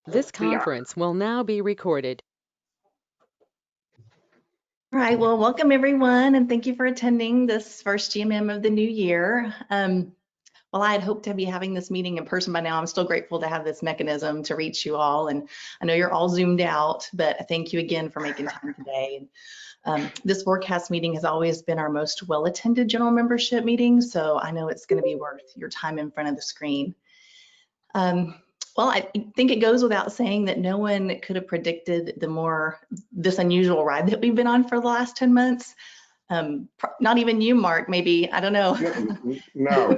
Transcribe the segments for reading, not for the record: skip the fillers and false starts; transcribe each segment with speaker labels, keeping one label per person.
Speaker 1: This conference will now be recorded.
Speaker 2: All right, well, welcome everyone, and thank you for attending this first GMM of the new year. While I had hoped to be having this meeting in person by now, I'm still grateful to have this mechanism to reach you all. And I know you're all zoomed out, but thank you again for making time today. This forecast meeting has always been our most well-attended general membership meeting, so I know it's going to be worth your time in front of the screen. Well, I think it goes without saying that no one could have predicted this unusual ride that we've been on for the last 10 months. Not even you, Mark, maybe, I don't know.
Speaker 3: No.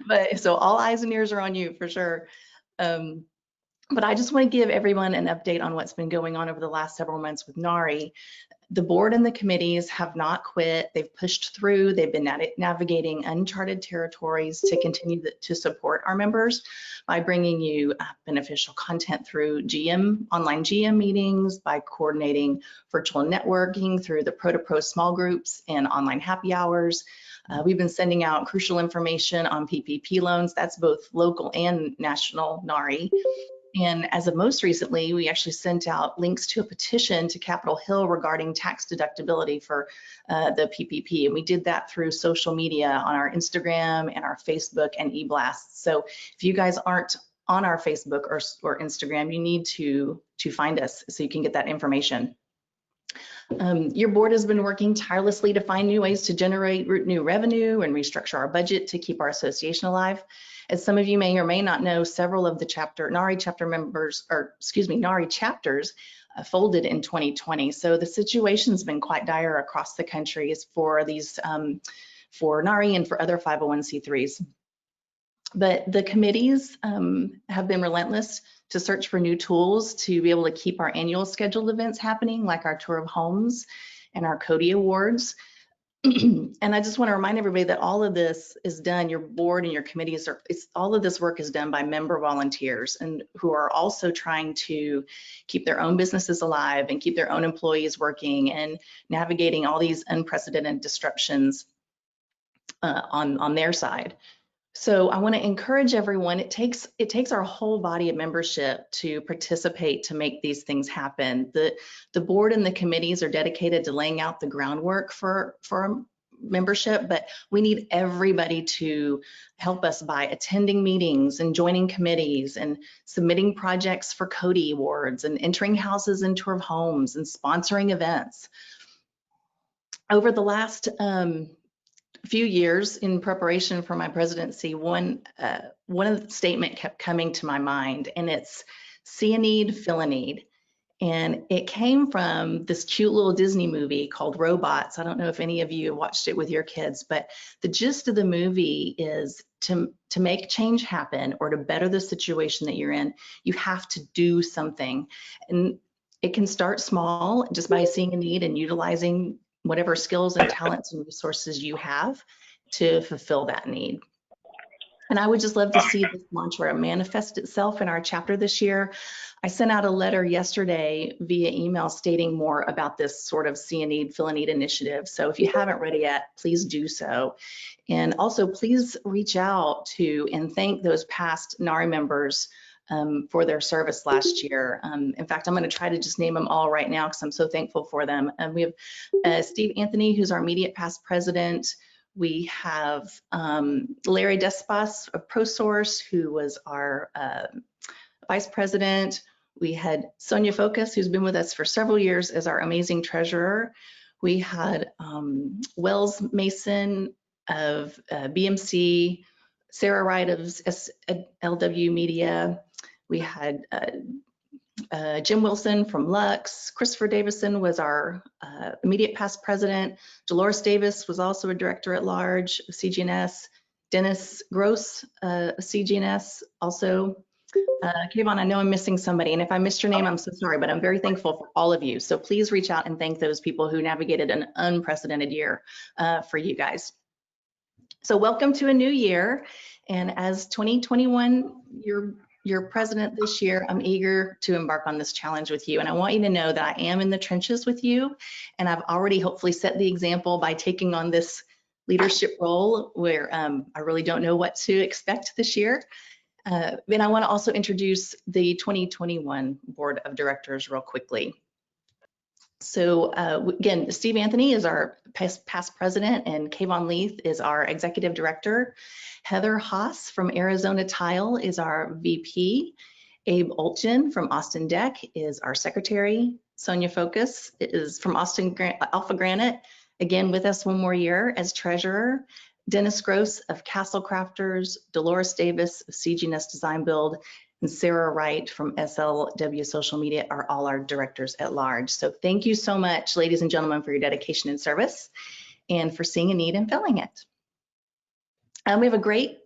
Speaker 2: But so all eyes and ears are on you for sure. But I just want to give everyone an update on what's been going on over the last several months with NARI. The board and the committees have not quit. They've pushed through. They've been navigating uncharted territories to continue to support our members by bringing you beneficial content through online GM meetings, by coordinating virtual networking through the Pro-to-Pro small groups and online happy hours. We've been sending out crucial information on PPP loans. That's both local and national NARI. And as of most recently, we actually sent out links to a petition to Capitol Hill regarding tax deductibility for the PPP. And we did that through social media on our Instagram and our Facebook and e-blasts. So if you guys aren't on our Facebook or Instagram, you need to find us so you can get that information. Your board has been working tirelessly to find new ways to generate new revenue and restructure our budget to keep our association alive. As some of you may or may not know, several of the NARI chapters folded in 2020. So the situation's been quite dire across the country for these, for NARI and for other 501c3s. But the committees have been relentless to search for new tools to be able to keep our annual scheduled events happening, like our Tour of Homes and our Cody Awards. And I just want to remind everybody that all of this is done, your board and your committees, all of this work is done by member volunteers and who are also trying to keep their own businesses alive and keep their own employees working and navigating all these unprecedented disruptions on their side. So I want to encourage everyone, it takes our whole body of membership to participate to make these things happen. The board and the committees are dedicated to laying out the groundwork for membership, but we need everybody to help us by attending meetings and joining committees and submitting projects for Cody Awards and entering houses and Tour of Homes and sponsoring events. Over the last few years in preparation for my presidency, one statement kept coming to my mind, and it's see a need, fill a need. And it came from this cute little Disney movie called Robots. I don't know if any of you watched it with your kids, but the gist of the movie is to make change happen or to better the situation that you're in, you have to do something. And it can start small just by seeing a need and utilizing whatever skills and talents and resources you have to fulfill that need. And I would just love to see this mantra manifest itself in our chapter this year. I sent out a letter yesterday via email stating more about this sort of see a need, fill a need initiative. So if you haven't read it yet, please do so. And also please reach out to and thank those past NARI members for their service last year. In fact, I'm going to try to just name them all right now because I'm so thankful for them. We have Steve Anthony, who's our immediate past president. We have Larry Despas of ProSource, who was our vice president. We had Sonia Focus, who's been with us for several years as our amazing treasurer. We had Wells Mason of BMC, Sarah Wright of LW Media. We had Jim Wilson from Lux. Christopher Davison was our immediate past president. Dolores Davis was also a director at large of CGNS. Dennis Gross, CGNS also. Kayvon, I know I'm missing somebody, and if I missed your name, I'm so sorry, but I'm very thankful for all of you. So please reach out and thank those people who navigated an unprecedented year for you guys. So welcome to a new year, and as 2021, your president this year, I'm eager to embark on this challenge with you. And I want you to know that I am in the trenches with you. And I've already hopefully set the example by taking on this leadership role where I really don't know what to expect this year. And I want to also introduce the 2021 Board of Directors real quickly. So again, Steve Anthony is our past president, and Kayvon Leith is our executive director. Heather Haas from Arizona Tile is our VP. Abe Olchin from Austin Deck is our secretary. Sonia Focus is from Austin Alpha Granite, again with us one more year as treasurer. Dennis Gross of Castle Crafters, Dolores Davis of CGNS Design Build, and Sarah Wright from SLW Social Media are all our directors at large. So thank you so much, ladies and gentlemen, for your dedication and service and for seeing a need and filling it. We have a great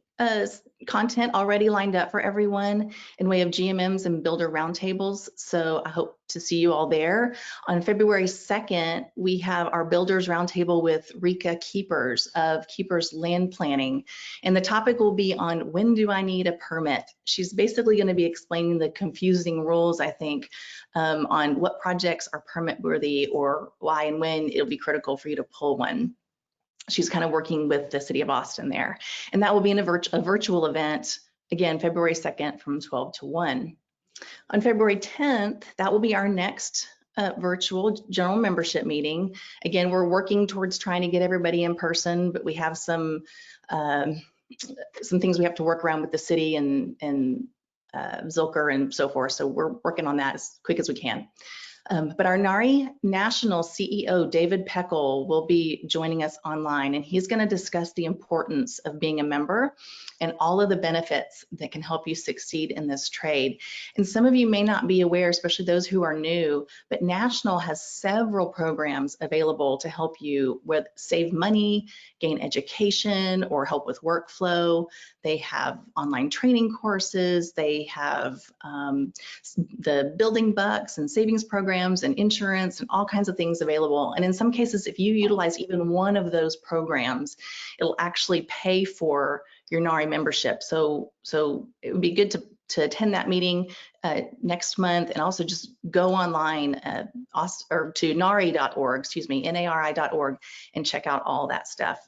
Speaker 2: content already lined up for everyone in way of GMMs and builder roundtables. So I hope to see you all there. On February 2nd, we have our builders roundtable with Rika Keepers of Keepers Land Planning. And the topic will be on when do I need a permit? She's basically going to be explaining the confusing rules, I think, on what projects are permit worthy or why and when it'll be critical for you to pull one. She's kind of working with the city of Austin there. And that will be in a virtual event, again, February 2nd from 12 to 1. On February 10th, that will be our next virtual general membership meeting. Again, we're working towards trying to get everybody in person, but we have some things we have to work around with the city and Zilker and so forth. So we're working on that as quick as we can. But our NARI National CEO, David Peckel, will be joining us online, and he's going to discuss the importance of being a member and all of the benefits that can help you succeed in this trade. And some of you may not be aware, especially those who are new, but National has several programs available to help you with save money, gain education, or help with workflow. They have online training courses. They have the building bucks and savings programs and insurance and all kinds of things available. And in some cases, if you utilize even one of those programs, it'll actually pay for your NARI membership. So it would be good to attend that meeting next month, and also just go online or to nari.org, NARI.org, and check out all that stuff.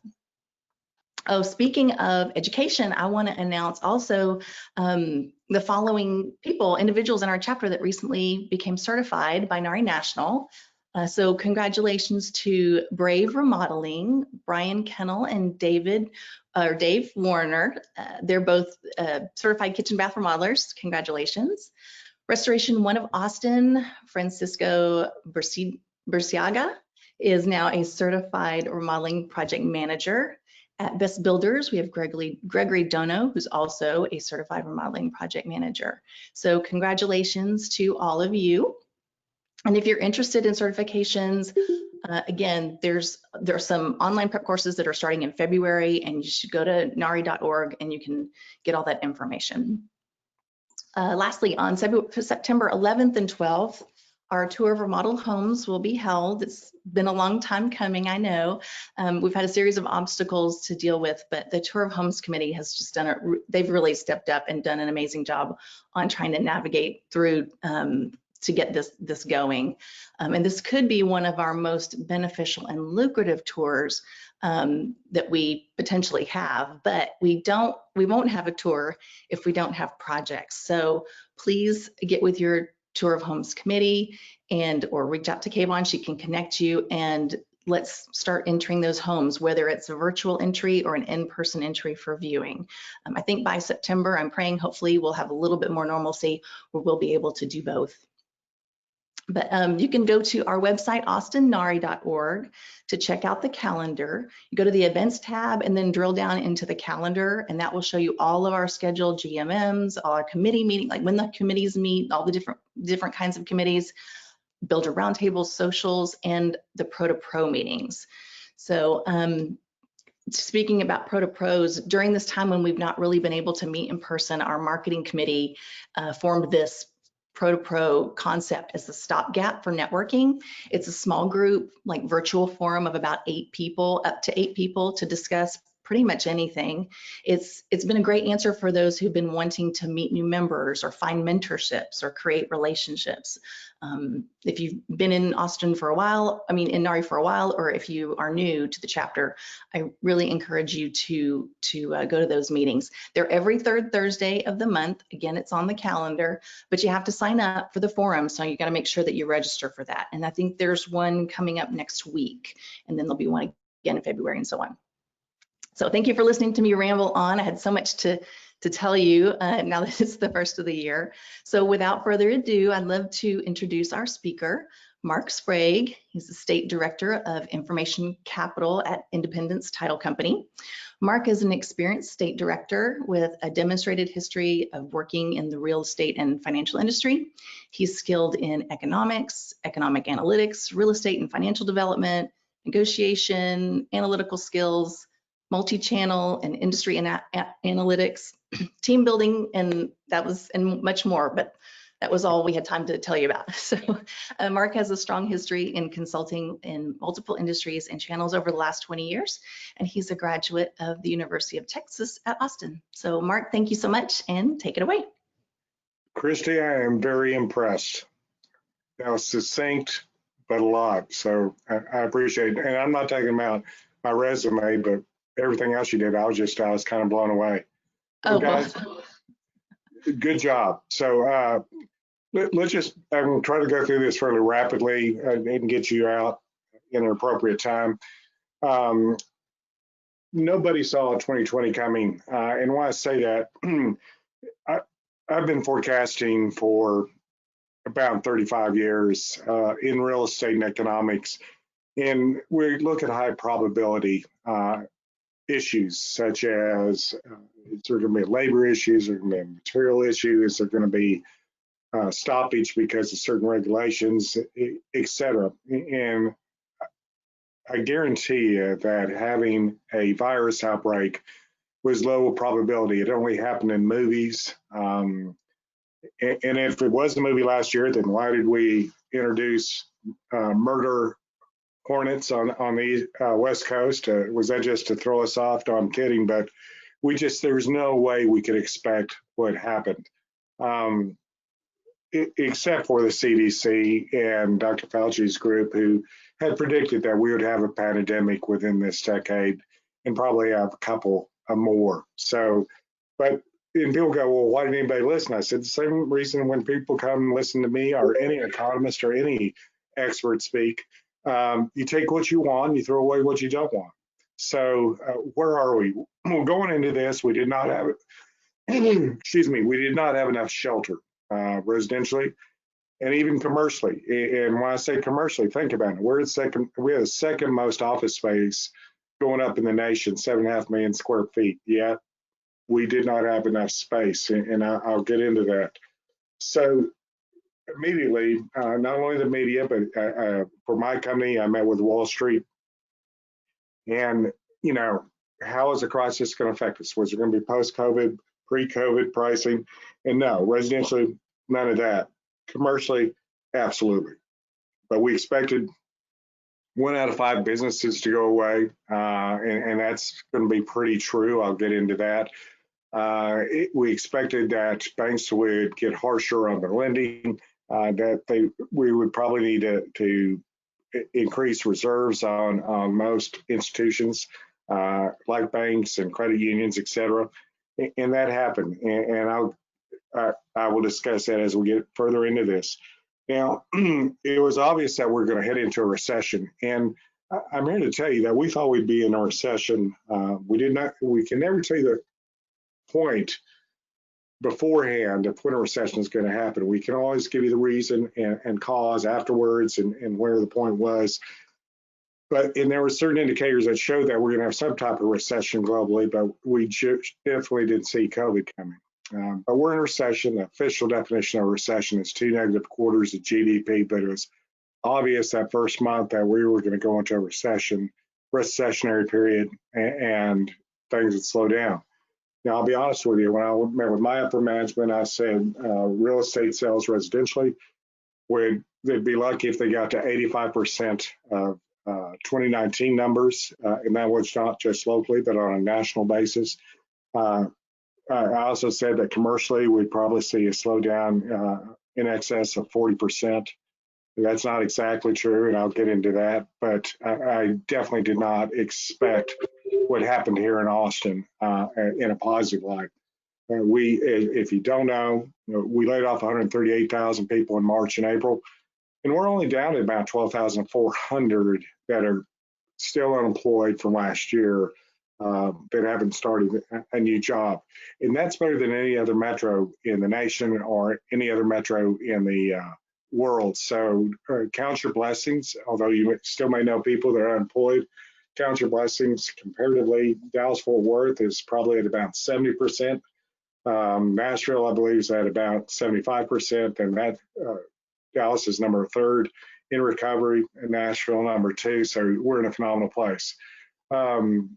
Speaker 2: Oh, speaking of education, I want to announce also the following individuals in our chapter that recently became certified by NARI National. So congratulations to Brave Remodeling, Brian Kennel and Dave Warner. They're both certified kitchen bath remodelers. Congratulations. Restoration One of Austin, Francisco Burciaga is now a certified remodeling project manager. At Best Builders, we have Gregory Dono, who's also a certified remodeling project manager. So congratulations to all of you. And if you're interested in certifications, again, there are some online prep courses that are starting in February, and you should go to nari.org and you can get all that information. Lastly, on September 11th and 12th, our tour of remodeled homes will be held. It's been a long time coming, I know. We've had a series of obstacles to deal with, but the Tour of Homes Committee has just they've really stepped up and done an amazing job on trying to navigate through to get this going. And this could be one of our most beneficial and lucrative tours that we potentially have, but we won't have a tour if we don't have projects. So please get with your Tour of Homes Committee or reach out to Kayvon. She can connect you, and let's start entering those homes, whether it's a virtual entry or an in-person entry for viewing. I think by September, I'm praying hopefully we'll have a little bit more normalcy where we'll be able to do both. But you can go to our website, austannari.org, to check out the calendar. You go to the events tab and then drill down into the calendar, and that will show you all of our scheduled GMMs, all our committee meetings, like when the committees meet, all the different kinds of committees, builder roundtables, socials, and the Pro to Pro meetings. So speaking about Pro to Pros, during this time when we've not really been able to meet in person, our marketing committee formed this Pro to Pro concept as a stopgap for networking. It's a small group, like virtual forum of about 8 people, up to 8 people, to discuss pretty much anything. It's been a great answer for those who've been wanting to meet new members or find mentorships or create relationships. If you've been in Austin for a while, in NARI for a while, or if you are new to the chapter, I really encourage you to go to those meetings. They're every third Thursday of the month. Again, it's on the calendar, but you have to sign up for the forum, so you got to make sure that you register for that. And I think there's one coming up next week, and then there'll be one again in February and so on. So thank you for listening to me ramble on. I had so much to tell you now that it's the first of the year. So without further ado, I'd love to introduce our speaker, Mark Sprague. He's the State Director of Information Capital at Independence Title Company. Mark is an experienced state director with a demonstrated history of working in the real estate and financial industry. He's skilled in economics, economic analytics, real estate and financial development, negotiation, analytical skills, multi-channel and industry analytics, team building, and much more, but that was all we had time to tell you about. So Mark has a strong history in consulting in multiple industries and channels over the last 20 years, and he's a graduate of the University of Texas at Austin. So Mark, thank you so much, and take it away.
Speaker 3: Christy, I am very impressed. That was succinct, but a lot. So I appreciate it. And I'm not talking about my resume, but everything else you did, I was kind of blown away.
Speaker 2: Oh,
Speaker 3: guys,
Speaker 2: well.
Speaker 3: Good job. So let's just, I'm going to try to go through this fairly rapidly and get you out in an appropriate time. Nobody saw 2020 coming. And why I say that, I've been forecasting for about 35 years in real estate and economics. And we look at high probability issues such as is there going to be labor issues, are going to be material issues, is there going to be stoppage because of certain regulations, et cetera. And I guarantee you that having a virus outbreak was low probability. It only happened in movies. And if it was a movie last year, then why did we introduce murder hornets on the West Coast? Was that just to throw us off? No, I'm kidding, but there's no way we could expect what happened, except for the CDC and Dr. Fauci's group, who had predicted that we would have a pandemic within this decade and probably have a couple more. So, and people go, well, why didn't anybody listen? I said the same reason when people come and listen to me or any economist or any expert speak. You take what you want, you throw away what you don't want. So where are we? Well, going into this, we did not have excuse me, we did not have enough shelter residentially and even commercially. And when I say commercially, think about it. We have the second most office space going up in the nation, 7.5 million square feet. Yet we did not have enough space, and I'll get into that. So immediately, not only the media, but for my company, I met with Wall Street. And, how is the crisis going to affect us? Was it going to be post-COVID, pre-COVID pricing? And no, residentially, none of that. Commercially, absolutely. But we expected 1 out of 5 businesses to go away, and that's going to be pretty true. I'll get into that. We expected that banks would get harsher on their lending, that we would probably need to increase reserves on most institutions, like banks and credit unions, et cetera. And that happened. And I will discuss that as we get further into this. Now, it was obvious that we're going to head into a recession. And I'm here to tell you that we thought we'd be in a recession. We can never tell you the point beforehand of when a recession is going to happen. We can always give you the reason and cause afterwards and where the point was. And there were certain indicators that showed that we're going to have some type of recession globally, but we definitely didn't see COVID coming. But we're in a recession. The official definition of a recession is 2 negative quarters of GDP, but it was obvious that first month that we were going to go into a recessionary period, and things would slow down. Now, I'll be honest with you, when I met with my upper management, I said real estate sales residentially they'd be lucky if they got to 85% of 2019 numbers, and that was not just locally, but on a national basis. I also said that commercially, we'd probably see a slowdown in excess of 40%. That's not exactly true, and I'll get into that, but I definitely did not expect what happened here in Austin in a positive light. If you don't know, we laid off 138,000 people in March and April, and we're only down to about 12,400 that are still unemployed from last year that haven't started a new job. And that's better than any other metro in the nation or any other metro in the world. So count your blessings, although you still may know people that are unemployed. Count your blessings. Comparatively, Dallas-Fort Worth is probably at about 70%. Nashville, I believe, is at about 75%, and that Dallas is number 3rd in recovery, and Nashville number 2. So we're in a phenomenal place. And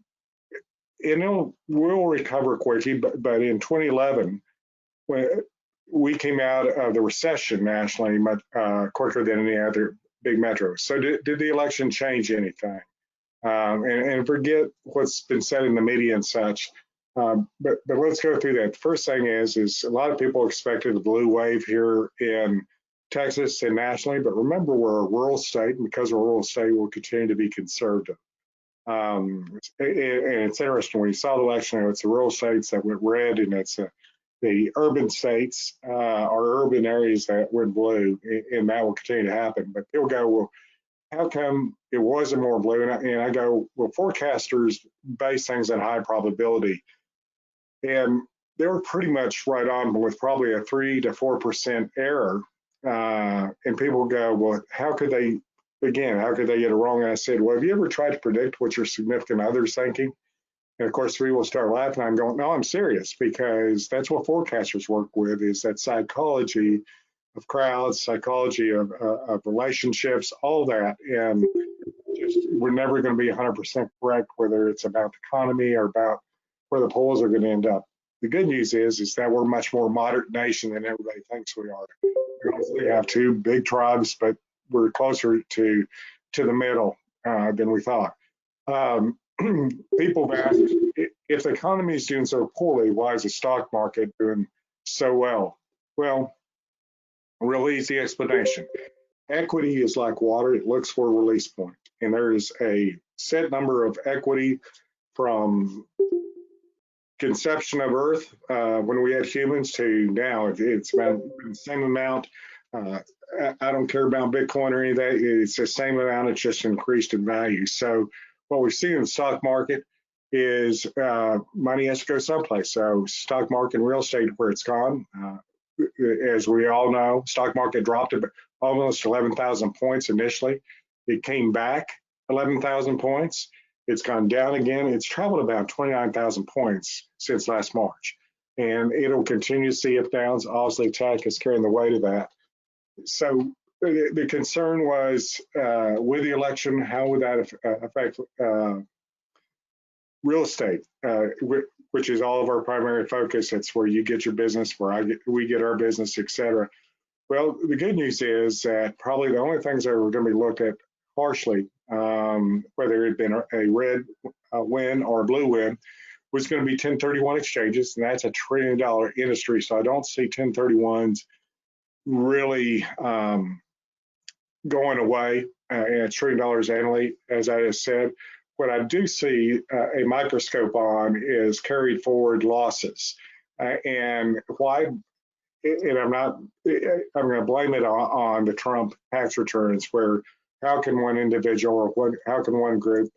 Speaker 3: we'll recover quickly, but in 2011, when we came out of the recession nationally much quicker than any other big metro. So did the election change anything? And forget what's been said in the media and such. But let's go through that. The first thing is a lot of people expected a blue wave here in Texas and nationally, but remember we're a rural state, and because we're a rural state, we'll continue to be conservative. And it's interesting when you saw the election, it's the rural states that went red, and it's the urban states or urban areas that went blue, and that will continue to happen. But they'll go, well, how come it wasn't more blue? And I go, well, forecasters base things on high probability. And they were pretty much right on with probably a 3 to 4% error. And people go, well, how could they get it wrong? And I said, well, have you ever tried to predict what your significant other's thinking? And of course, we will start laughing. I'm going, no, I'm serious, because that's what forecasters work with, is that psychology of crowds, psychology of relationships, all that. And we're never going to be 100% correct, whether it's about the economy or about where the polls are going to end up. The good news is that we're a much more moderate nation than everybody thinks we are. We have 2 big tribes, but we're closer to the middle than we thought. People have asked, if the economy is doing so poorly, why is the stock market doing so well? Well, real easy explanation. Equity is like water. It looks for a release point. And there is a set number of equity from conception of Earth, when we had humans, to now. It's about the same amount. I don't care about Bitcoin or any of that. It's the same amount. It's just increased in value. So what we see in the stock market is money has to go someplace. So stock market and real estate, where it's gone. As we all know, stock market dropped almost 11,000 points initially. It came back 11,000 points. It's gone down again. It's traveled about 29,000 points since last March. And it'll continue to see up downs. Obviously, tech is carrying the weight of that. So the concern was with the election, how would that affect real estate, which is all of our primary focus. It's where you get your business, we get our business, et cetera. Well, the good news is that probably the only things that were going to be looked at harshly, whether it had been a red win or a blue win, was going to be 1031 exchanges, and that's $1 trillion industry. So I don't see 1031s really going away at $1 trillion annually, as I just said. What I do see a microscope on is carried forward losses. And why? And I'm going to blame it on the Trump tax returns, where how can one individual or how can one group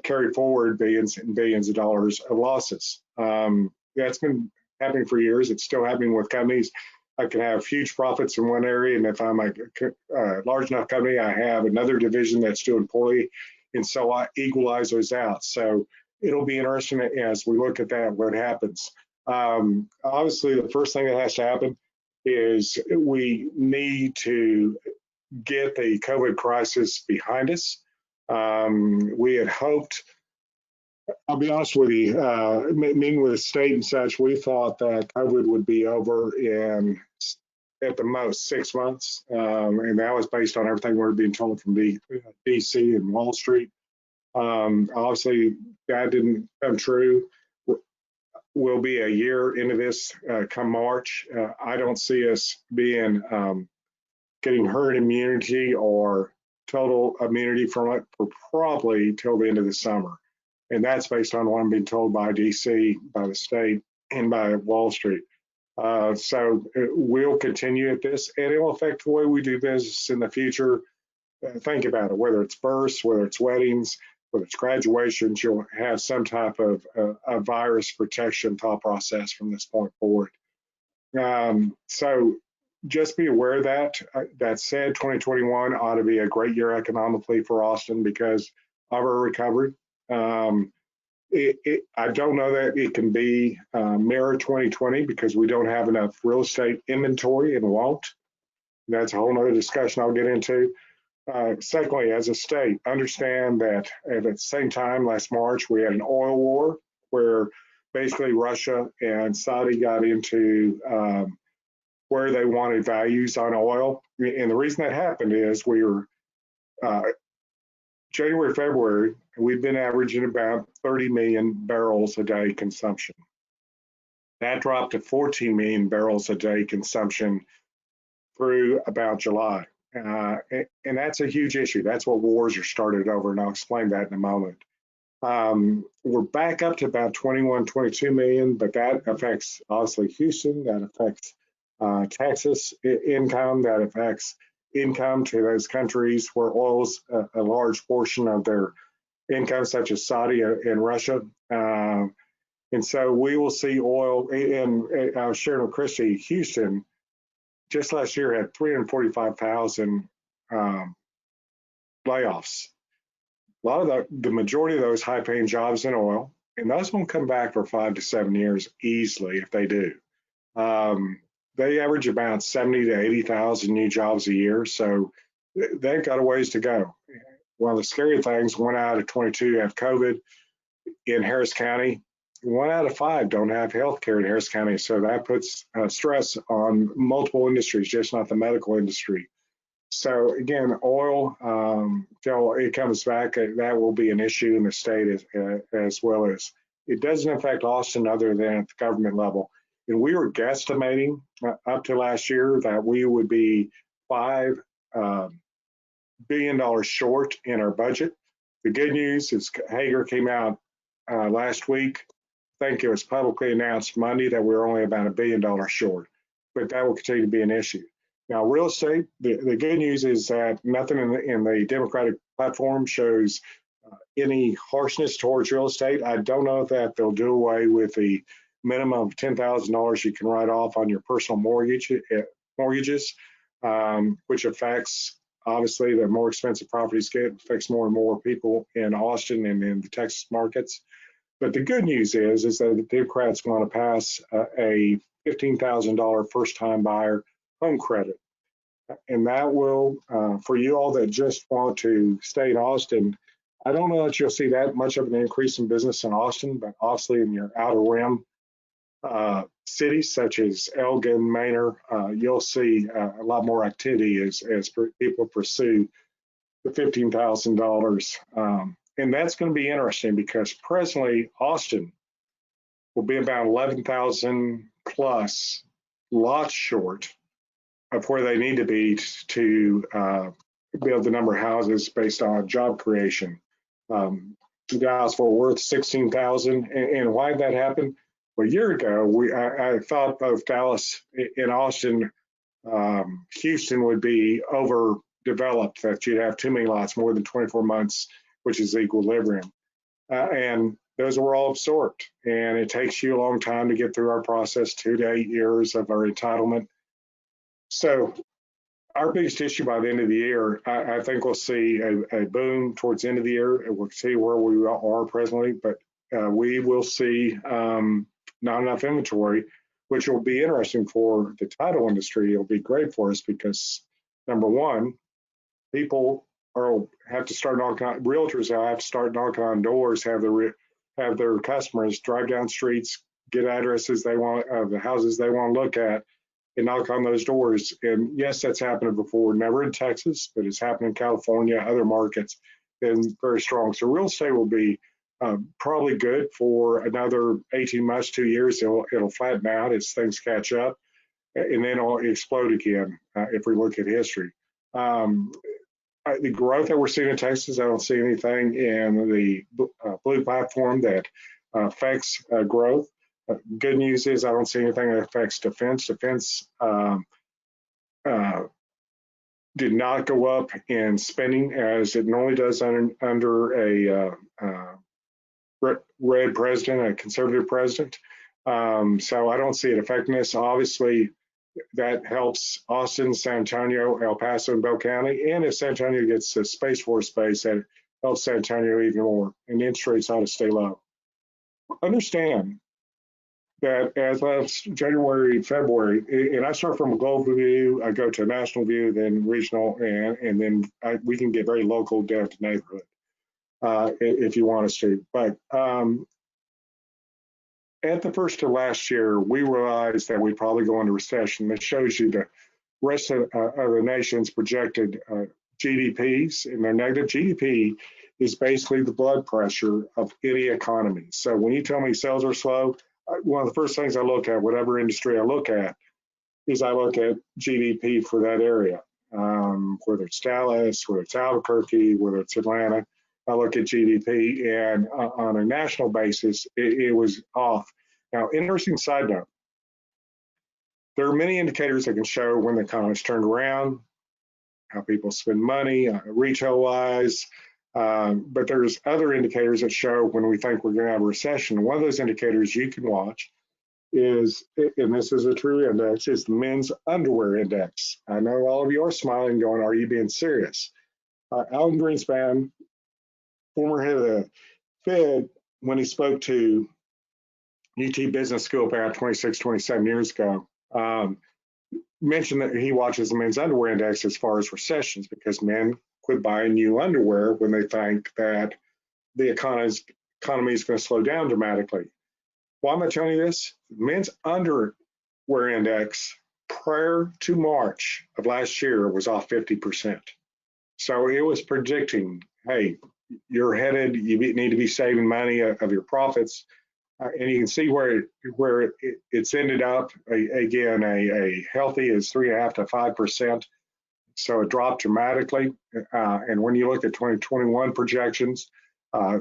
Speaker 3: carry forward billions and billions of dollars of losses? That's been happening for years. It's still happening with companies. I can have huge profits in one area, and if I'm a large enough company, I have another division that's doing poorly, and so I equalize those out. So it'll be interesting as we look at that, what happens. Obviously, the first thing that has to happen is we need to get the COVID crisis behind us. We had hoped, I'll be honest with you, meeting with the state and such, we thought that COVID would be over in at the most 6 months, and that was based on everything we were being told from DC and Wall Street. Obviously, that didn't come true. We'll be a year into this come March. I don't see us being getting herd immunity or total immunity from it for probably till the end of the summer. And that's based on what I'm being told by DC, by the state, and by Wall Street. So we'll continue at this, and it will affect the way we do business in the future. Think about it, whether it's births, whether it's weddings, whether it's graduations, you'll have some type of a virus protection thought process from this point forward. So just be aware of that. That said, 2021 ought to be a great year economically for Austin because of our recovery. I don't know that it can be mirror 2020 because we don't have enough real estate inventory and won't. That's a whole nother discussion I'll get into. Secondly, as a state, understand that at the same time last March, we had an oil war where basically Russia and Saudi got into where they wanted values on oil. And the reason that happened is we were January, February, we've been averaging about 30 million barrels a day consumption. That dropped to 14 million barrels a day consumption through about July. And that's a huge issue. That's what wars are started over, and I'll explain that in a moment. We're back up to about 21, 22 million, but that affects obviously Houston, that affects Texas income, that affects income to those countries where oil's a large portion of their income, such as Saudi and Russia. And so we will see oil, and I was sharing with Christy, Houston, just last year had 345,000 layoffs. A lot of the majority of those high-paying jobs in oil, and those won't come back for 5 to 7 years easily if they do. They average about 70 to 80,000 new jobs a year, so they've got a ways to go. One of the scary things, 1 out of 22 have COVID in Harris County. 1 out of 5 don't have health care in Harris County, so that puts stress on multiple industries, just not the medical industry. So again, oil, till it comes back, that will be an issue in the state as well as it doesn't affect Austin other than at the government level. And we were guesstimating up to last year that we would be $5 billion short in our budget. The good news is Hager came out last week. I think it was publicly announced Monday that we're only about $1 billion short, but that will continue to be an issue. Now, real estate, the good news is that nothing in the Democratic platform shows any harshness towards real estate. I don't know that they'll do away with the minimum of $10,000 you can write off on your personal mortgages, which affects, obviously, the more expensive properties get, affects more and more people in Austin and in the Texas markets. But the good news is that the Democrats want to pass a $15,000 first-time buyer home credit. And that will, for you all that just want to stay in Austin, I don't know that you'll see that much of an increase in business in Austin, but obviously in your outer rim cities such as Elgin, Manor, you'll see a lot more activity as people pursue the $15,000. And that's going to be interesting because presently Austin will be about 11,000 plus lots short of where they need to be to build the number of houses based on job creation. Dallas-Fort Worth, 16,000. And why did that happen? Well, a year ago, I thought both Dallas and Austin, Houston would be overdeveloped, that you'd have too many lots, more than 24 months, which is equilibrium. And those were all absorbed. And it takes you a long time to get through our process, 2 to 8 years of our entitlement. So our biggest issue by the end of the year, I think we'll see a boom towards the end of the year. And we'll see where we are presently, but we will see not enough inventory, which will be interesting for the title industry. It'll be great for us because, number one, people have to start knocking on, realtors have to start knocking on doors, have their customers drive down streets, get addresses they want, the houses they want to look at, and knock on those doors. And yes, that's happened before, never in Texas, but it's happened in California, other markets, and very strong. So real estate will be probably good for another 18 months, 2 years. It'll flatten out as things catch up, and then it'll explode again if we look at history. The growth that we're seeing in Texas, I don't see anything in the blue platform that affects growth. Good news is I don't see anything that affects defense. Defense did not go up in spending as it normally does under a red president, a conservative president. So I don't see it affecting us. Obviously, that helps Austin, San Antonio, El Paso, and Bell County. And if San Antonio gets the Space Force base, that helps San Antonio even more. And interest rates ought to stay low. Understand that as of January, February, and I start from a global view, I go to a national view, then regional, and then we can get very local down to neighborhood if you want us to. But at the first of last year, we realized that we'd probably go into recession. This shows you the rest of the nation's projected GDPs, and their negative GDP is basically the blood pressure of any economy. So when you tell me sales are slow, one of the first things I look at, whatever industry I look at, is I look at GDP for that area, whether it's Dallas, whether it's Albuquerque, whether it's Atlanta. I look at GDP, and on a national basis, it was off. Now, interesting side note, there are many indicators that can show when the economy's turned around, how people spend money, retail-wise, but there's other indicators that show when we think we're going to have a recession. One of those indicators you can watch is, and this is a true index, is the men's underwear index. I know all of you are smiling, going, "Are you being serious?" Alan Greenspan, former head of the Fed, when he spoke to UT Business School about 26, 27 years ago, mentioned that he watches the men's underwear index as far as recessions because men quit buying new underwear when they think that the economy is going to slow down dramatically. Why am I telling you this? Men's underwear index prior to March of last year was off 50%. So it was predicting, hey, you're headed, you need to be saving money of your profits. And you can see where it's ended up. Again, a healthy is 3.5 to 5%. So it dropped dramatically. And when you look at 2021 projections,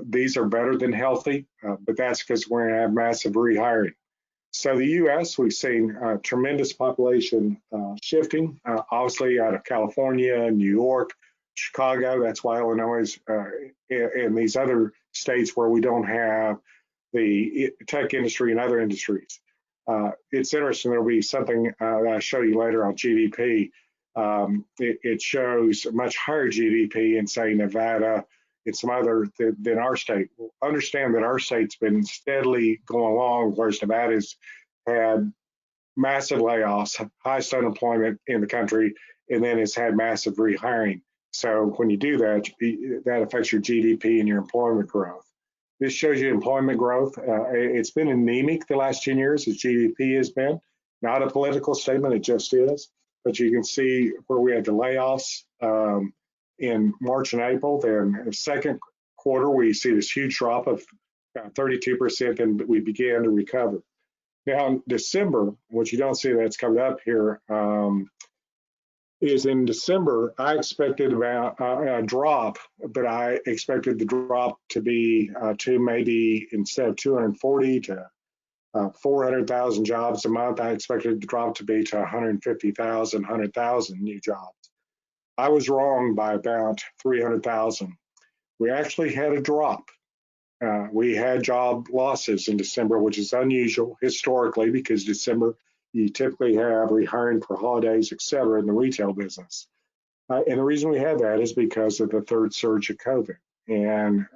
Speaker 3: these are better than healthy, but that's because we're going to have massive rehiring. So the U.S., we've seen tremendous population shifting, obviously out of California, New York, Chicago. That's why Illinois and these other states where we don't have the tech industry and other industries. It's interesting. There'll be something that I'll show you later on GDP. It shows a much higher GDP in, say, Nevada and some other than our state. Understand that our state's been steadily going along, whereas Nevada's had massive layoffs, highest unemployment in the country, and then it's had massive rehiring. So when you do that, that affects your GDP and your employment growth. This shows you employment growth. It's been anemic the last 10 years as GDP has been. Not a political statement, it just is. But you can see where we had the layoffs in March and April. Then the second quarter, we see this huge drop of 32%, and we began to recover. Now in December, what you don't see that's coming up here, is in December, I expected about a drop, but I expected the drop to be to maybe instead of 240 to 400,000 jobs a month, I expected the drop to be to 150,000, 100,000 new jobs. I was wrong by about 300,000. We actually had a drop. We had job losses in December, which is unusual historically because December, you typically have rehiring for holidays, et cetera, in the retail business. And the reason we had that is because of the third surge of COVID. And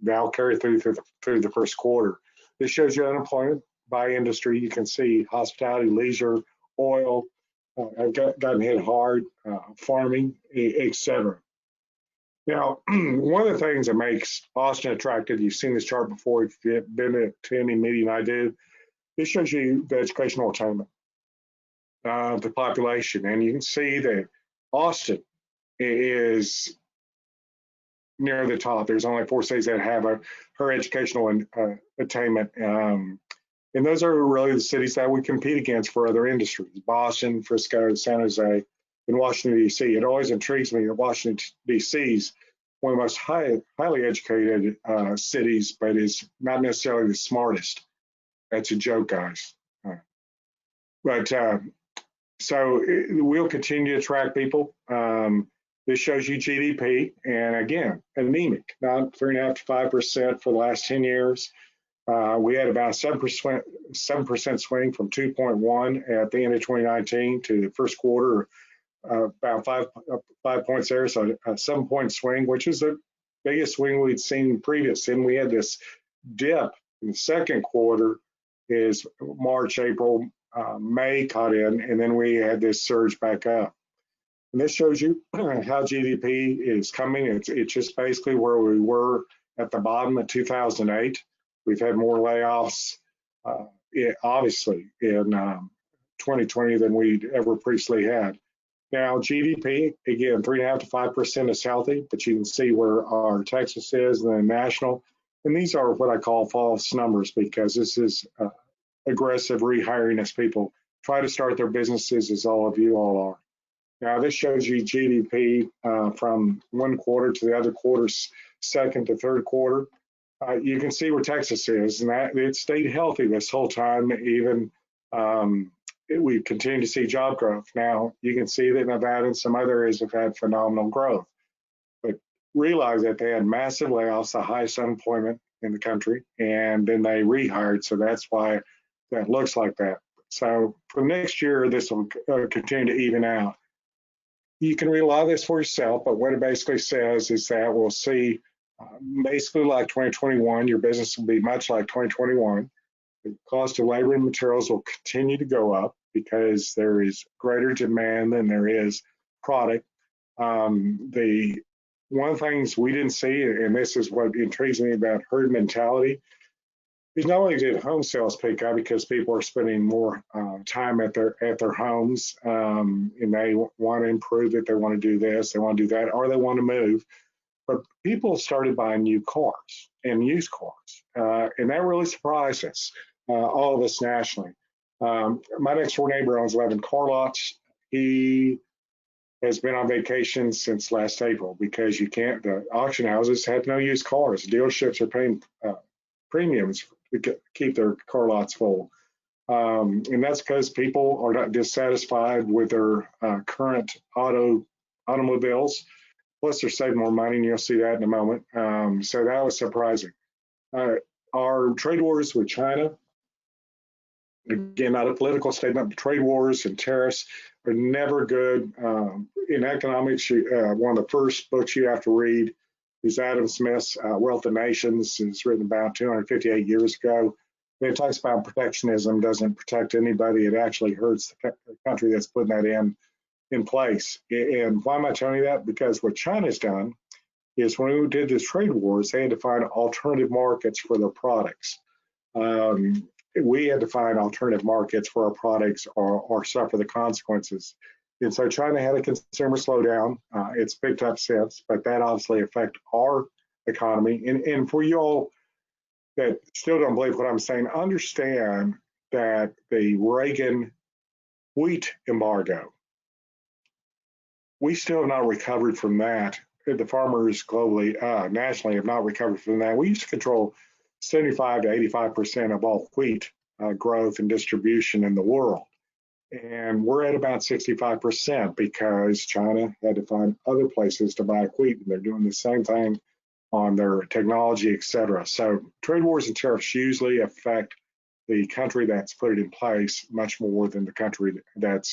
Speaker 3: that'll carry through the first quarter. This shows you unemployment by industry. You can see hospitality, leisure, oil have gotten hit hard, farming, et cetera. Now, one of the things that makes Austin attractive, you've seen this chart before, if you've been to any meeting I do, this shows you the educational attainment. the population. And you can see that Austin is near the top. There's only 4 cities that have her educational attainment. And those are really the cities that we compete against for other industries: Boston, Frisco, San Jose, and Washington, D.C. It always intrigues me that Washington, D.C. is one of the most highly educated cities, but is not necessarily the smartest. That's a joke, guys. But so we'll continue to attract people. This shows you GDP, and again, anemic, not 3.5 to 5% for the last 10 years. We had about 7% swing from 2.1 at the end of 2019 to the first quarter, about 5 points there, so a 7-point swing, which is the biggest swing we'd seen previous. And we had this dip in the second quarter, is March, April, May caught in, and then we had this surge back up. And this shows you how GDP is coming. It's just basically where we were at the bottom of 2008. We've had more layoffs, obviously, in 2020 than we'd ever previously had. Now, GDP, again, 3.5 to 5% is healthy, but you can see where our Texas is and then national. And these are what I call false numbers, because this is aggressive rehiring as people try to start their businesses, as all of you all are. Now, this shows you GDP from one quarter to the other quarter's second to third quarter. You can see where Texas is, and that it stayed healthy this whole time. Even we continue to see job growth. Now, you can see that Nevada and some other areas have had phenomenal growth, but realize that they had massive layoffs, the highest unemployment in the country, and then they rehired. So that's why that looks like that. So for next year, this will continue to even out. You can read a lot of this for yourself, but what it basically says is that we'll see basically like 2021, your business will be much like 2021. The cost of labor and materials will continue to go up because there is greater demand than there is product. The one of the things we didn't see, and this is what intrigues me about herd mentality, is not only did home sales pick up because people are spending more time at their homes, and they want to improve it, they want to do this, they want to do that, or they want to move. But people started buying new cars and used cars, and that really surprised us, all of us nationally. My next door neighbor owns 11 car lots. He has been on vacation since last April because the auction houses have no used cars. Dealerships are paying premiums to keep their car lots full. And that's because people are not dissatisfied with their current automobiles. Plus, they're saving more money, and you'll see that in a moment. So that was surprising. Our trade wars with China, again, not a political statement, but trade wars and tariffs are never good. In economics, one of the first books you have to read is Adam Smith's Wealth of Nations. It's written about 258 years ago. And it talks about protectionism doesn't protect anybody. It actually hurts the country that's putting that in place. And why am I telling you that? Because what China's done is when we did this trade wars, they had to find alternative markets for their products. We had to find alternative markets for our products or suffer the consequences. And so China had a consumer slowdown. It's picked up since, but that obviously affected our economy. And for you all that still don't believe what I'm saying, understand that the Reagan wheat embargo, we still have not recovered from that. The farmers globally, nationally, have not recovered from that. We used to control 75 to 85% of all wheat growth and distribution in the world. And we're at about 65% because China had to find other places to buy wheat. And they're doing the same thing on their technology, et cetera. So trade wars and tariffs usually affect the country that's put it in place much more than the country that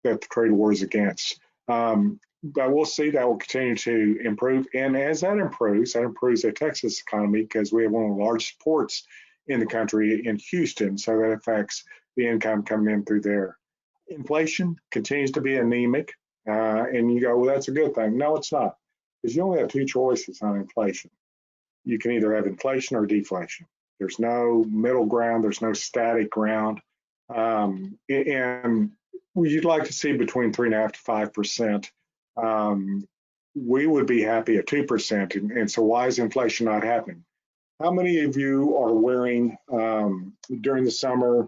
Speaker 3: the trade war is against. But we'll see that will continue to improve. And as that improves the Texas economy because we have one of the largest ports in the country in Houston. So that affects the income coming in through there. Inflation continues to be anemic. And you go, well, that's a good thing. No, it's not. Because you only have two choices on inflation. You can either have inflation or deflation. There's no middle ground. There's no static ground. And you'd like to see between 3.5% to 5%. We would be happy at 2%. And so why is inflation not happening? How many of you are wearing, during the summer,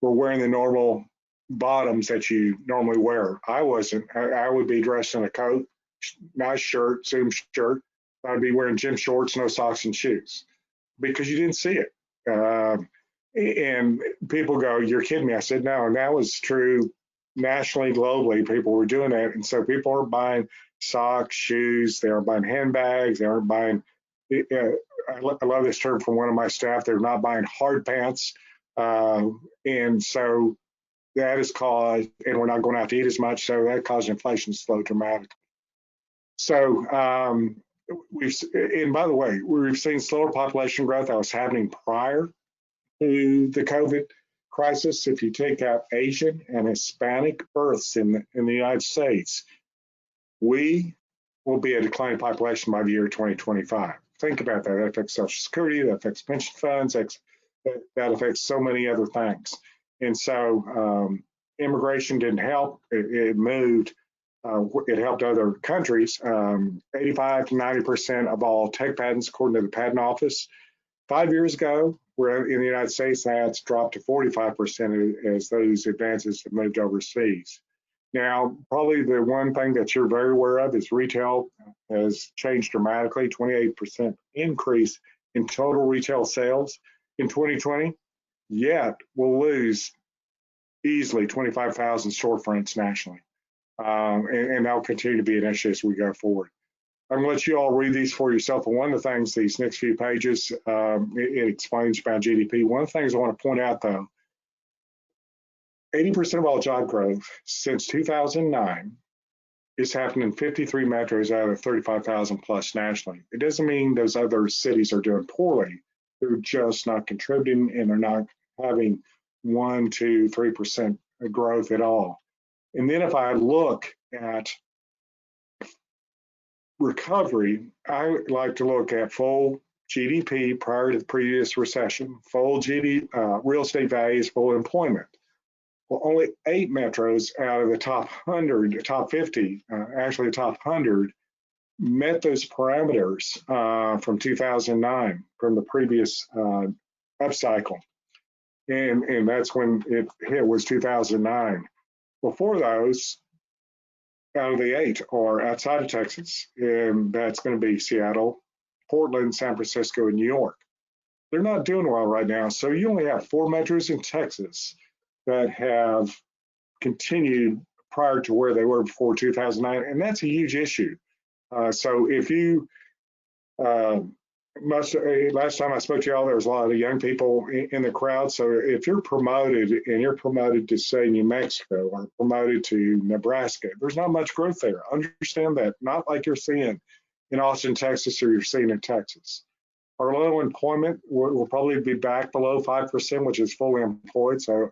Speaker 3: were wearing the normal bottoms that you normally wear? I wasn't. I would be dressed in a coat, nice shirt, Zoom shirt. I'd be wearing gym shorts, no socks and shoes because you didn't see it. And people go, "You're kidding me." I said, "No," and that was true nationally, globally. People were doing that, and so people are buying socks, shoes. They aren't buying handbags. They aren't buying. I love this term from one of my staff. They're not buying hard pants, and so that has caused, and we're not going out to eat as much, so that caused inflation to slow dramatically. So and by the way, we've seen slower population growth that was happening prior to the COVID crisis. If you take out Asian and Hispanic births in the United States, we will be a declining population by the year 2025. Think about that. That affects Social Security, that affects pension funds, that affects so many other things. And so immigration didn't help. It moved. It helped other countries. 85 to 90% of all tech patents, according to the Patent Office. 5 years ago, where in the United States, that's dropped to 45% as those advances have moved overseas. Now, probably the one thing that you're very aware of is retail has changed dramatically, 28% increase in total retail sales in 2020, yet we'll lose easily 25,000 storefronts nationally. And that'll continue to be an issue as we go forward. I'm going to let you all read these for yourself. And one of the things, these next few pages, it explains about GDP. One of the things I want to point out, though, 80% of all job growth since 2009 is happening in 53 metros out of 35,000 plus nationally. It doesn't mean those other cities are doing poorly. They're just not contributing, and they're not having 1, 2, 3% growth at all. And then if I look at recovery, I like to look at full GDP prior to the previous recession, full real estate values, full employment. Well, only 8 metros out of the top 100, top 50, actually the top 100, met those parameters from 2009, from the previous upcycle. And that's when it hit, was 2009. Before those, out of the 8 are outside of Texas, and that's going to be Seattle, Portland, San Francisco, and New York. They're not doing well right now. So you only have 4 metros in Texas that have continued prior to where they were before 2009, and that's a huge issue. So if you last time I spoke to y'all, there was a lot of young people in the crowd. So if you're promoted and you're promoted to, say, New Mexico or promoted to Nebraska, there's not much growth there. Understand that. Not like you're seeing in Austin, Texas, or you're seeing in Texas. Our low employment will probably be back below 5%, which is fully employed. So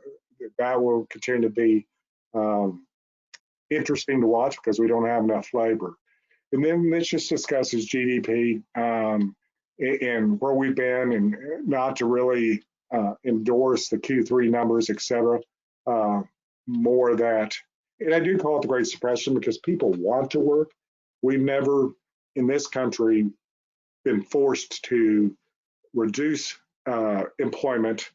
Speaker 3: that will continue to be interesting to watch because we don't have enough labor. And then this just discusses GDP and where we've been, and not to really endorse the Q3 numbers, et cetera. More that, and I do call it the Great Suppression because people want to work. We've never in this country been forced to reduce employment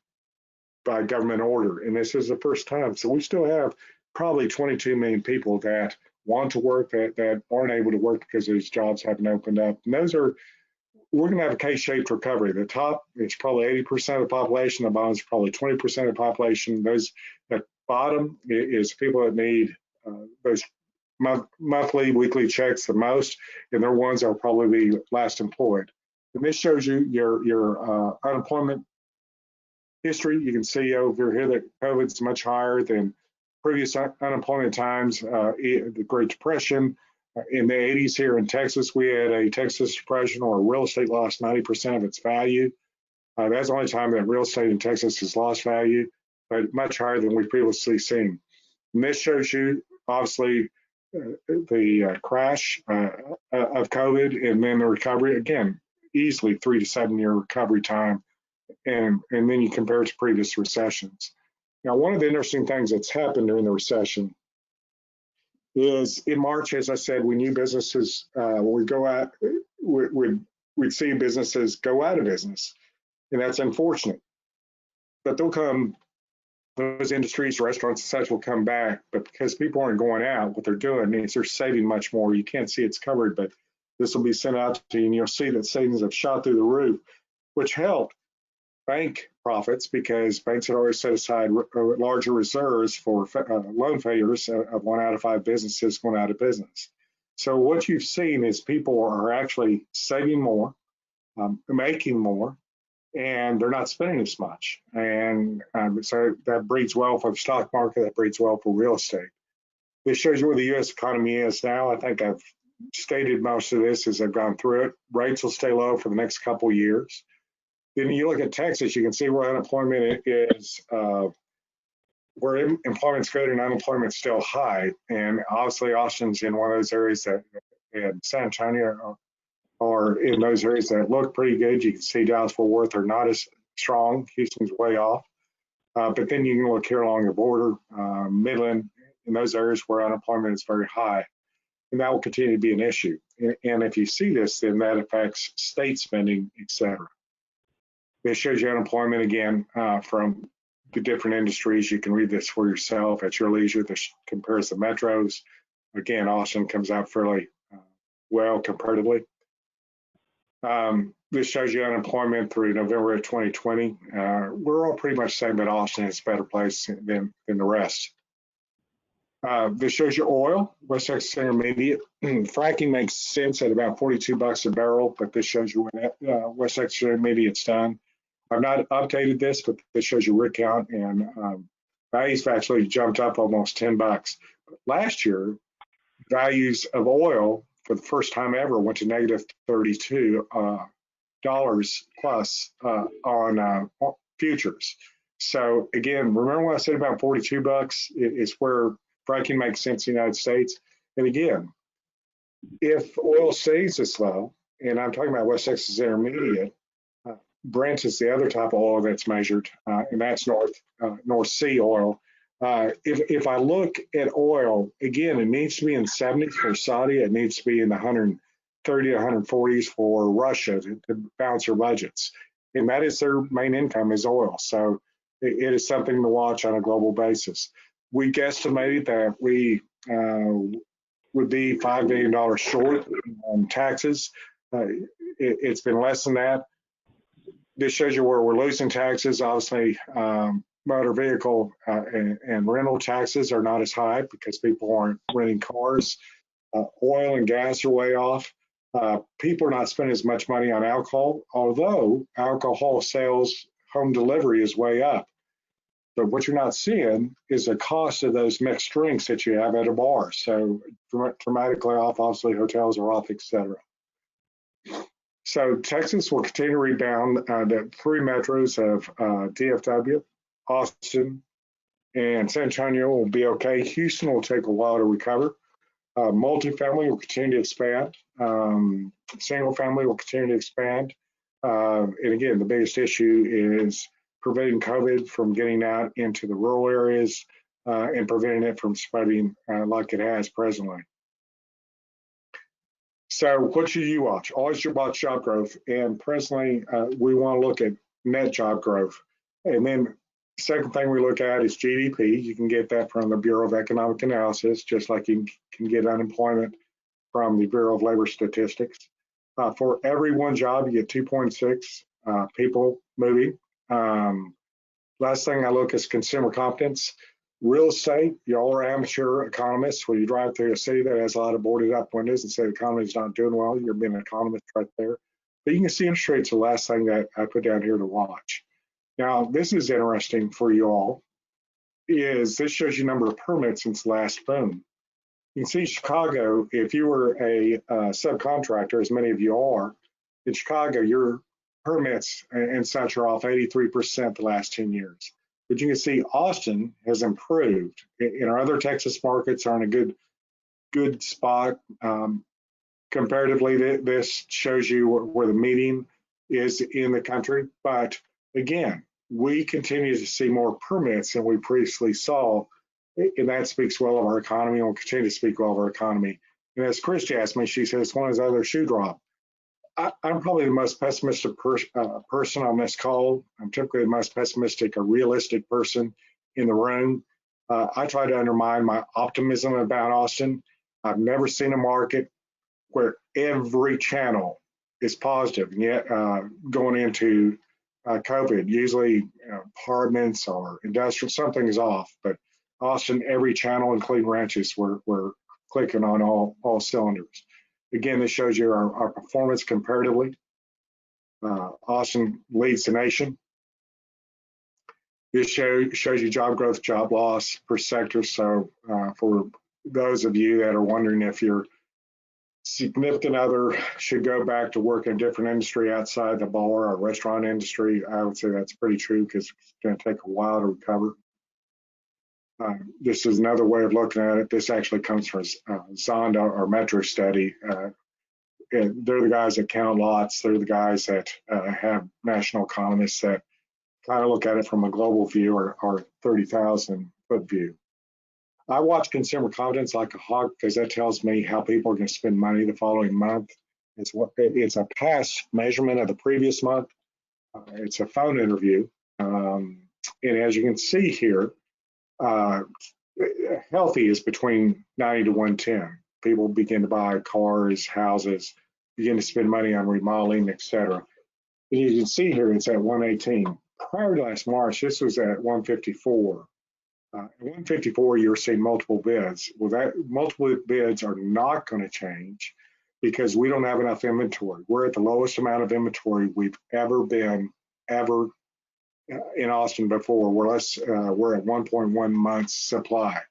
Speaker 3: by government order, and this is the first time. So we still have probably 22 million people that want to work that aren't able to work because these jobs haven't opened up. And we're going to have a K-shaped recovery. The top, it's probably 80% of the population. The bottom is probably 20% of the population. The bottom is people that need those monthly, weekly checks the most, and they're ones that will probably be last employed. And this shows you your unemployment history. You can see over here that COVID is much higher than previous unemployment times, the Great Depression. In the 80s here in Texas, we had a Texas depression where real estate lost 90% of its value. That's the only time that real estate in Texas has lost value, but much higher than we've previously seen. And this shows you, obviously, the crash of COVID and then the recovery. Again, easily 3 to 7 year recovery time. And then you compare it to previous recessions. Now, one of the interesting things that's happened during the recession is in March, as I said, we knew businesses would go out, we'd see businesses go out of business, and that's unfortunate. But they'll come, those industries, restaurants and such will come back, but because people aren't going out, what they're doing is they're saving much more. You can't see it's covered, but this will be sent out to you, and you'll see that savings have shot through the roof, which helped bank profits because banks had already set aside larger reserves for loan failures of 1 out of 5 businesses going out of business. So what you've seen is people are actually saving more, making more, and they're not spending as much. And so that breeds well for the stock market, that breeds well for real estate. This shows you where the U.S. economy is now. I think I've stated most of this as I've gone through it. Rates will stay low for the next couple of years. Then you look at Texas, you can see where unemployment is, where employment's good and unemployment's still high. And obviously Austin's in one of those areas that, and San Antonio are in those areas that look pretty good. You can see Dallas-Fort Worth are not as strong. Houston's way off. But then you can look here along the border, Midland, in those areas where unemployment is very high. And that will continue to be an issue. And if you see this, then that affects state spending, et cetera. This shows you unemployment again from the different industries. You can read this for yourself at your leisure. This compares the metros. Again, Austin comes out fairly well comparatively. This shows you unemployment through November of 2020. We're all pretty much saying that Austin is a better place than the rest. This shows you oil, West Texas Intermediate. Fracking makes sense at about $42 a barrel, but this shows you when West Texas Intermediate's done. I've not updated this, but this shows you rig count, and values have actually jumped up almost $10. But last year, values of oil for the first time ever went to negative $32 plus on futures. So again, remember what I said about $42? It's where fracking makes sense in the United States. And again, if oil stays this low, and I'm talking about West Texas Intermediate, Brent is the other type of oil that's measured, and that's North Sea oil. If I look at oil, again, it needs to be in the 70s for Saudi. It needs to be in the 130 to 140s for Russia to balance their budgets. And that is their main income is oil. So it is something to watch on a global basis. We guesstimated that we would be $5 billion short on taxes. It's been less than that. This shows you where we're losing taxes. Obviously, motor vehicle and rental taxes are not as high because people aren't renting cars. Oil and gas are way off. People are not spending as much money on alcohol, although alcohol sales, home delivery is way up. But what you're not seeing is the cost of those mixed drinks that you have at a bar. So dramatically off, obviously hotels are off, et cetera. So Texas will continue to rebound. The 3 metros of DFW, Austin, and San Antonio will be okay. Houston will take a while to recover. Multifamily will continue to expand. Single family will continue to expand. And again, the biggest issue is preventing COVID from getting out into the rural areas and preventing it from spreading like it has presently. So what should you watch? Always should watch job growth. And presently, we want to look at net job growth. And then the second thing we look at is GDP. You can get that from the Bureau of Economic Analysis, just like you can get unemployment from the Bureau of Labor Statistics. For every 1 job, you get 2.6 people moving. Last thing I look is consumer confidence. Real estate, y'all are amateur economists. When you drive through a city that has a lot of boarded up windows and say the economy is not doing well, you're being an economist right there. But you can see interest rates, the last thing that I put down here to watch. Now, this is interesting for you all, is this shows you number of permits since the last boom. You can see Chicago, if you were a subcontractor, as many of you are, in Chicago, your permits and such are off 83% the last 10 years. But you can see Austin has improved. In our other Texas markets are in a good spot. Comparatively, this shows you where the median is in the country. But again, we continue to see more permits than we previously saw, and that speaks well of our economy and will continue to speak well of our economy. And as Christy asked me, she says, when is the other shoe drop? I'm probably the most pessimistic person on this call. I'm typically the most pessimistic or realistic person in the room. I try to undermine my optimism about Austin. I've never seen a market where every channel is positive, and yet going into COVID, usually apartments or industrial, something is off. But Austin, every channel, including ranches, we're clicking on all cylinders. Again, this shows you our performance comparatively. Austin leads the nation. This shows you job growth, job loss per sector. So for those of you that are wondering if your significant other should go back to work in a different industry outside the bar or restaurant industry, I would say that's pretty true because it's going to take a while to recover. This is another way of looking at it. This actually comes from Zonda or Metro study. They're the guys that count lots. They're the guys that have national economists that kind of look at it from a global view or 30,000 foot view. I watch consumer confidence like a hawk because that tells me how people are going to spend money the following month. It's a past measurement of the previous month. It's a phone interview. And as you can see here, healthy is between 90 to 110. People begin to buy cars, houses, begin to spend money on remodeling, etc. And you can see here it's at 118. Prior to last March, this was at 154. At 154, you're seeing multiple bids. Well, that multiple bids are not going to change because we don't have enough inventory. We're at the lowest amount of inventory we've ever been in Austin before. We're at 1.1 months supply.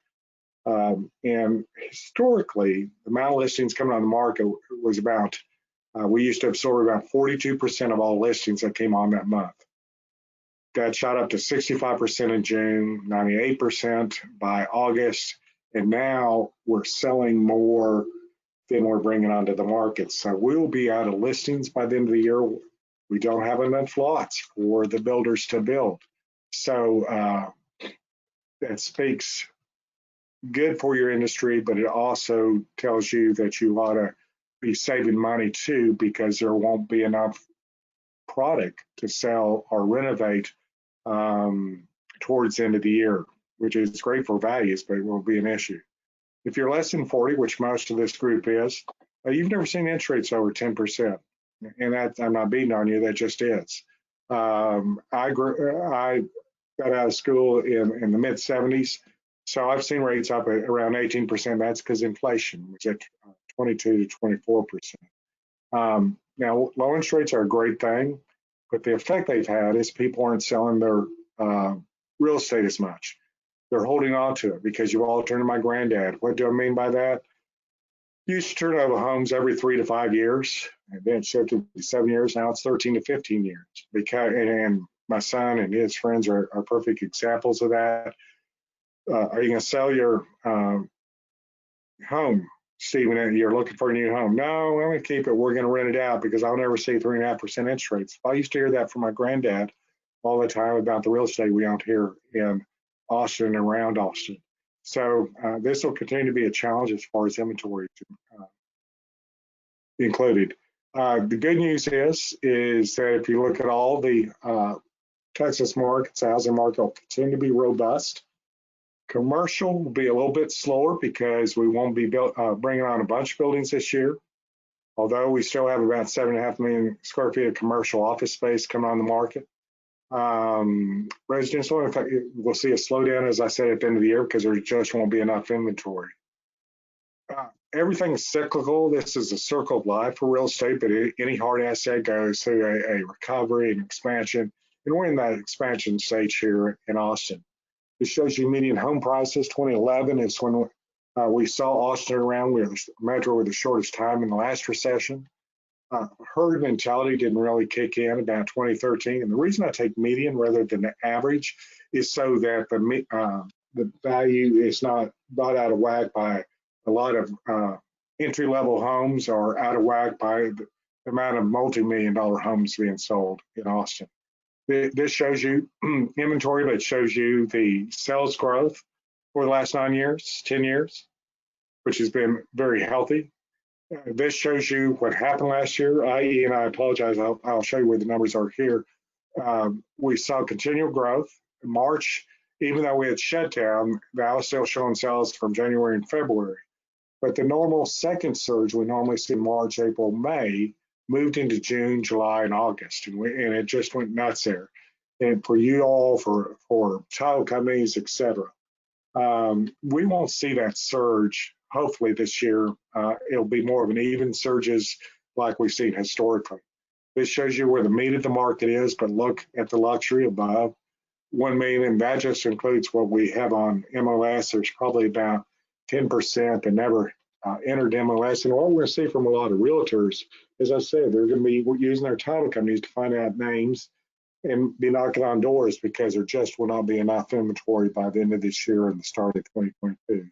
Speaker 3: And historically, the amount of listings coming on the market was about, we used to absorb about 42% of all listings that came on that month. That shot up to 65% in June, 98% by August, and now we're selling more than we're bringing onto the market. So we'll be out of listings by the end of the year. We don't have enough lots for the builders to build. So that speaks good for your industry, but it also tells you that you ought to be saving money too, because there won't be enough product to sell or renovate towards the end of the year, which is great for values, but it will be an issue. If you're less than 40, which most of this group is, you've never seen interest rates over 10%. And that, I'm not beating on you, that just is. I got out of school in the mid 70s. So I've seen rates up at around 18%. That's because inflation was at 22 to 24%. Now, low interest rates are a great thing, but the effect they've had is people aren't selling their real estate as much. They're holding on to it because you all turn to my granddad. What do I mean by that? You used to turn over homes every 3 to 5 years, and then it shifted to 7 years. Now it's 13 to 15 years. And my son and his friends are perfect examples of that. Are you going to sell your home, Stephen, and you're looking for a new home? No, I'm going to keep it. We're going to rent it out because I'll never see 3.5% interest rates. I used to hear that from my granddad all the time about the real estate we owned here in Austin and around Austin. So this will continue to be a challenge as far as inventory included. The good news is that if you look at all the Texas markets, the housing market will continue to be robust. Commercial will be a little bit slower because we won't be bringing on a bunch of buildings this year, although we still have about 7.5 million square feet of commercial office space coming on the market. Residential, in fact, we'll see a slowdown, as I said, at the end of the year because there just won't be enough inventory. Everything is cyclical. This is a circle of life for real estate, but any hard asset goes through a recovery and expansion, and we're in that expansion stage here in Austin. This shows you median home prices. 2011 is when we saw Austin around. We were the metro with the shortest time in the last recession. Herd mentality didn't really kick in about 2013. And the reason I take median rather than the average is so that the value is not out of whack by a lot of entry-level homes or out of whack by the amount of multi-million-dollar homes being sold in Austin. This shows you inventory, but it shows you the sales growth for the last 9 years, 10 years, which has been very healthy. This shows you what happened last year, i.e., and I apologize, I'll show you where the numbers are here. We saw continual growth. In March, even though we had shut down, that was still showing sales from January and February. But the normal second surge we normally see in March, April, May moved into June, July, and August, and it just went nuts there. And for you all, for title companies, et cetera, we won't see that surge. Hopefully this year, it'll be more of an even surges like we've seen historically. This shows you where the meat of the market is, but look at the luxury above 1 million, and that just includes what we have on MLS. There's probably about 10% that never entered MLS. And what we're going to see from a lot of realtors, as I said, they're going to be using their title companies to find out names and be knocking on doors because there just will not be enough inventory by the end of this year and the start of 2022.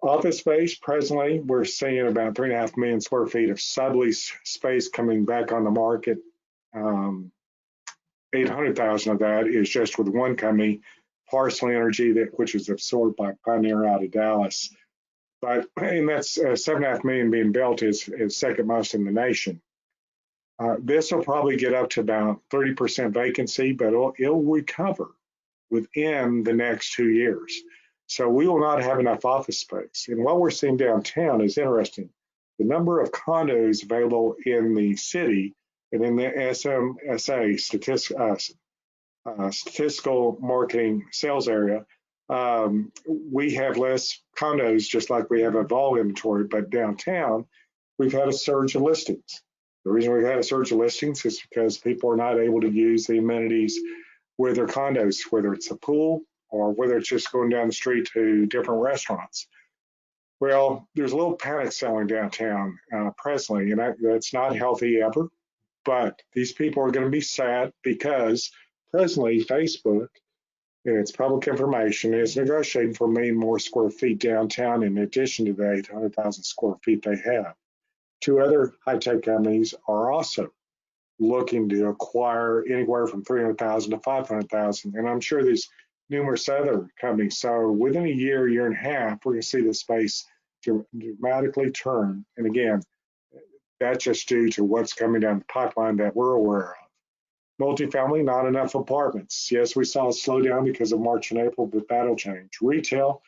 Speaker 3: Office space, presently, we're seeing about 3.5 million square feet of sublease space coming back on the market. 800,000 of that is just with one company, Parsley Energy, which is absorbed by Pioneer out of Dallas. And that's 7.5 million being built is second most in the nation. This will probably get up to about 30% vacancy, but it'll recover within the next 2 years. So we will not have enough office space. And what we're seeing downtown is interesting. The number of condos available in the city and in the SMSA, statistical marketing sales area, we have less condos just like we have a vol inventory, but downtown, we've had a surge of listings. The reason we've had a surge of listings is because people are not able to use the amenities with their condos, whether it's a pool or whether it's just going down the street to different restaurants. Well, there's a little panic selling downtown presently, and that's not healthy ever. But these people are going to be sad because presently Facebook, and it's public information, is negotiating for 1 million more square feet downtown in addition to the 800,000 square feet they have. 2 other high-tech companies are also looking to acquire anywhere from 300,000 to 500,000, and I'm sure there's numerous other companies. So within a year, year and a half, we're going to see the space dramatically turn. And again, that's just due to what's coming down the pipeline that we're aware of. Multifamily, not enough apartments. Yes, we saw a slowdown because of March and April, but that'll change. Retail,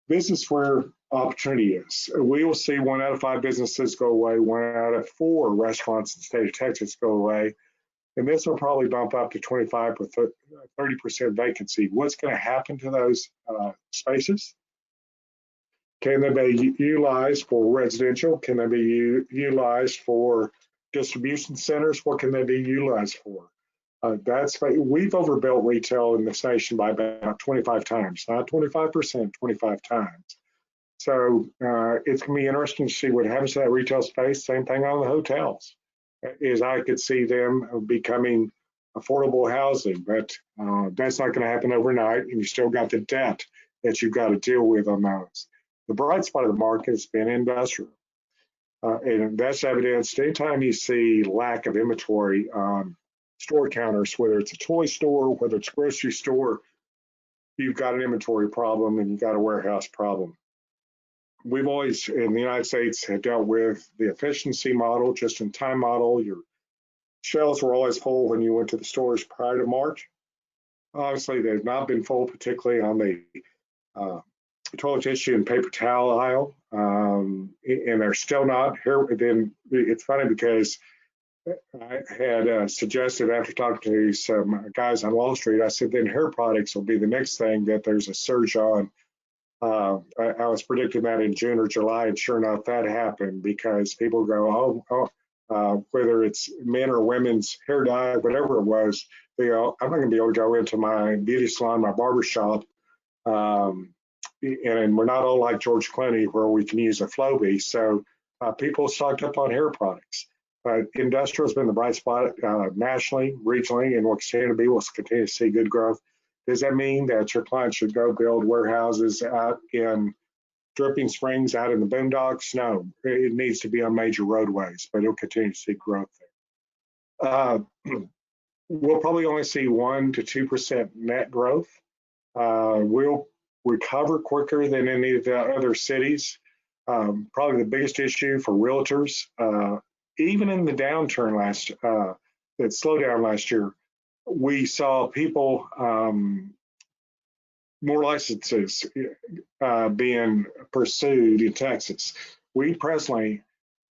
Speaker 3: this is where opportunity is. We will see 1 out of 5 businesses go away, 1 out of 4 restaurants in the state of Texas go away. And this will probably bump up to 25 or 30% vacancy. What's going to happen to those spaces? Can they be utilized for residential? Can they be utilized for distribution centers? What can they be utilized for? We've overbuilt retail in this nation by about 25 times, not 25%, 25 times. So it's going to be interesting to see what happens to that retail space. Same thing on the hotels. Is I could see them becoming affordable housing, but that's not going to happen overnight, and you still got the debt that you've got to deal with on those. The bright spot of the market has been industrial, and that's evidenced anytime you see lack of inventory on store counters, whether it's a toy store, whether it's a grocery store, you've got an inventory problem and you've got a warehouse problem. We've always, in the United States, have dealt with the efficiency model, just-in-time model. Your shelves were always full when you went to the stores prior to March. Obviously, they've not been full, particularly on the toilet tissue and paper towel aisle, and they're still not. Here, then it's funny because I had suggested after talking to some guys on Wall Street, I said then hair products will be the next thing that there's a surge on. I was predicting that in June or July, and sure enough, that happened because people go, whether it's men or women's hair dye, whatever it was, they go, I'm not going to be able to go into my beauty salon, my barber shop, and we're not all like George Clooney where we can use a Flowbee. So people stocked up on hair products. Industrial has been the bright spot nationally, regionally, and will continue to be. We'll continue to see good growth. Does that mean that your clients should go build warehouses out in Dripping Springs, out in the boondocks? No, it needs to be on major roadways, but it'll continue to see growth there. we'll probably only see 1 to 2% net growth. We'll recover quicker than any of the other cities. Probably the biggest issue for realtors, even in the downturn that slowdown last year, we saw people, more licenses being pursued in Texas. We presently,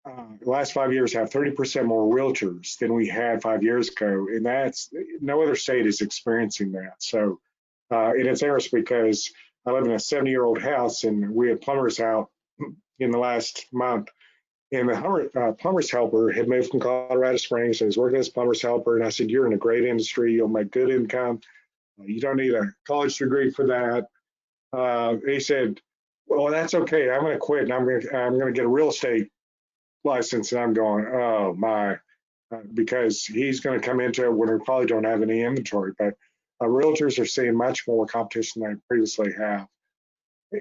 Speaker 3: the last 5 years, have 30% more realtors than we had 5 years ago, and that's no other state is experiencing that. So, and it's interesting because I live in a 70-year-old house, and we had plumbers out in the last month, and the plumber's helper had moved from Colorado Springs. So he was working as a plumber's helper, and I said, "You're in a great industry. You'll make good income. You don't need a college degree for that." He said, "Well, that's okay. I'm going to quit, and I'm going to get a real estate license." And I'm going, "Oh my," because he's going to come into it when we probably don't have any inventory. But realtors are seeing much more competition than they previously have.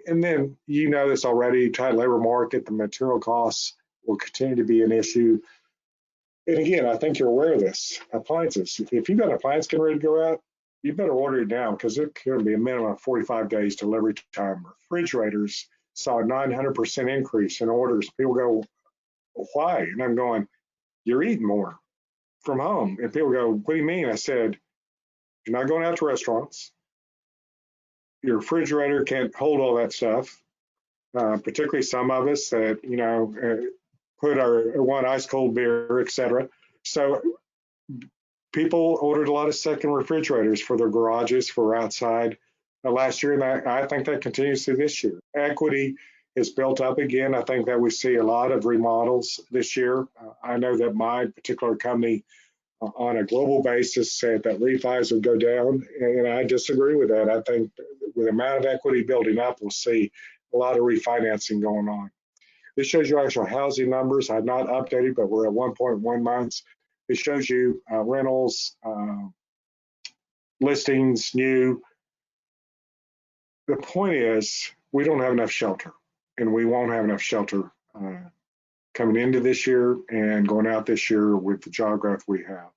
Speaker 3: And then, you know this already, tight labor market, the material costs will continue to be an issue. And again, I think you're aware of this. Appliances. If you've got an appliance getting ready to go out, you better order it now because it's going to be a minimum of 45 days delivery time. Refrigerators saw a 900% increase in orders. People go, "Why?" And I'm going, "You're eating more from home." And people go, "What do you mean?" I said, "You're not going out to restaurants. Your refrigerator can't hold all that stuff, particularly some of us that, put our one ice cold beer, etc." So people ordered a lot of second refrigerators for their garages for outside last year, and I think that continues through this year. Equity is built up again. I think that we see a lot of remodels this year. I know that my particular company on a global basis said that refis would go down, and I disagree with that. I think with the amount of equity building up, we'll see a lot of refinancing going on. This shows you actual housing numbers. I've not updated, but we're at 1.1 months. It shows you rentals, listings, new. The point is, we don't have enough shelter, and we won't have enough shelter coming into this year and going out this year with the job growth we have.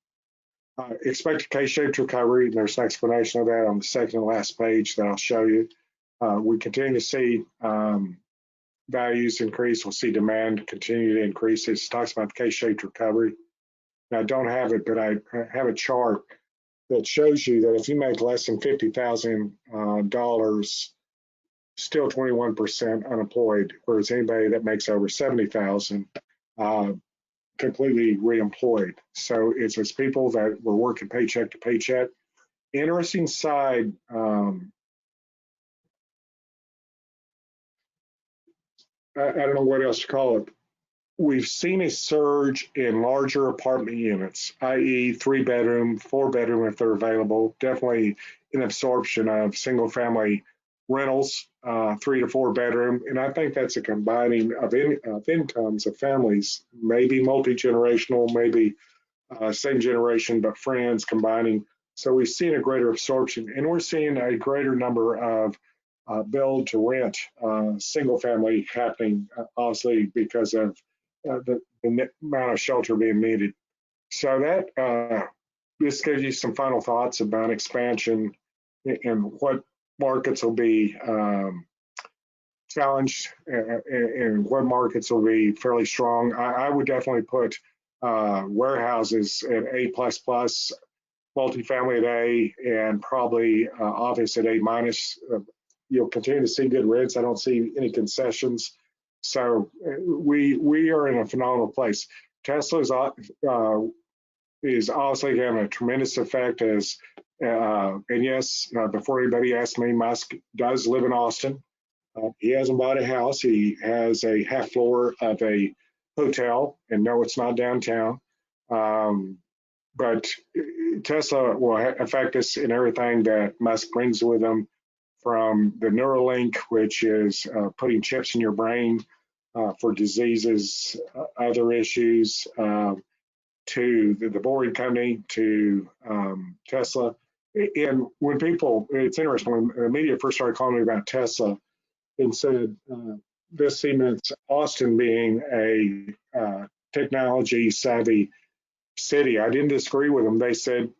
Speaker 3: Expected K-shaped recovery. There's an explanation of that on the second and last page that I'll show you. We continue to see values increase. We'll see demand continue to increase. It talks about the K-shaped recovery. Now, I don't have it, but I have a chart that shows you that if you make less than $50,000, still 21% unemployed, whereas anybody that makes over 70,000 completely reemployed. So it's people that were working paycheck to paycheck. Interesting side, I don't know what else to call it. We've seen a surge in larger apartment units, i.e. 3-bedroom, 4-bedroom if they're available. Definitely an absorption of single family rentals, 3 to 4 bedroom. And I think that's a combining of incomes of families, maybe multi-generational, maybe same generation, but friends combining. So we've seen a greater absorption, and we're seeing a greater number of build to rent single family happening, obviously because of the amount of shelter being needed. So that this gives you some final thoughts about expansion and what markets will be challenged and what markets will be fairly strong. I would definitely put warehouses at A++, multifamily at A, and probably office at A-. You'll continue to see good rents. I don't see any concessions. So we are in a phenomenal place. Tesla is obviously having a tremendous effect as, and yes, before anybody asks me, Musk does live in Austin. He hasn't bought a house. He has a half floor of a hotel, and no, it's not downtown. But Tesla will affect us in everything that Musk brings with him, from the Neuralink, which is putting chips in your brain for diseases, other issues, to the Boring Company, to Tesla. And when people, it's interesting, when the media first started calling me about Tesla and said, this cements Austin being a technology savvy city, I didn't disagree with them. They said,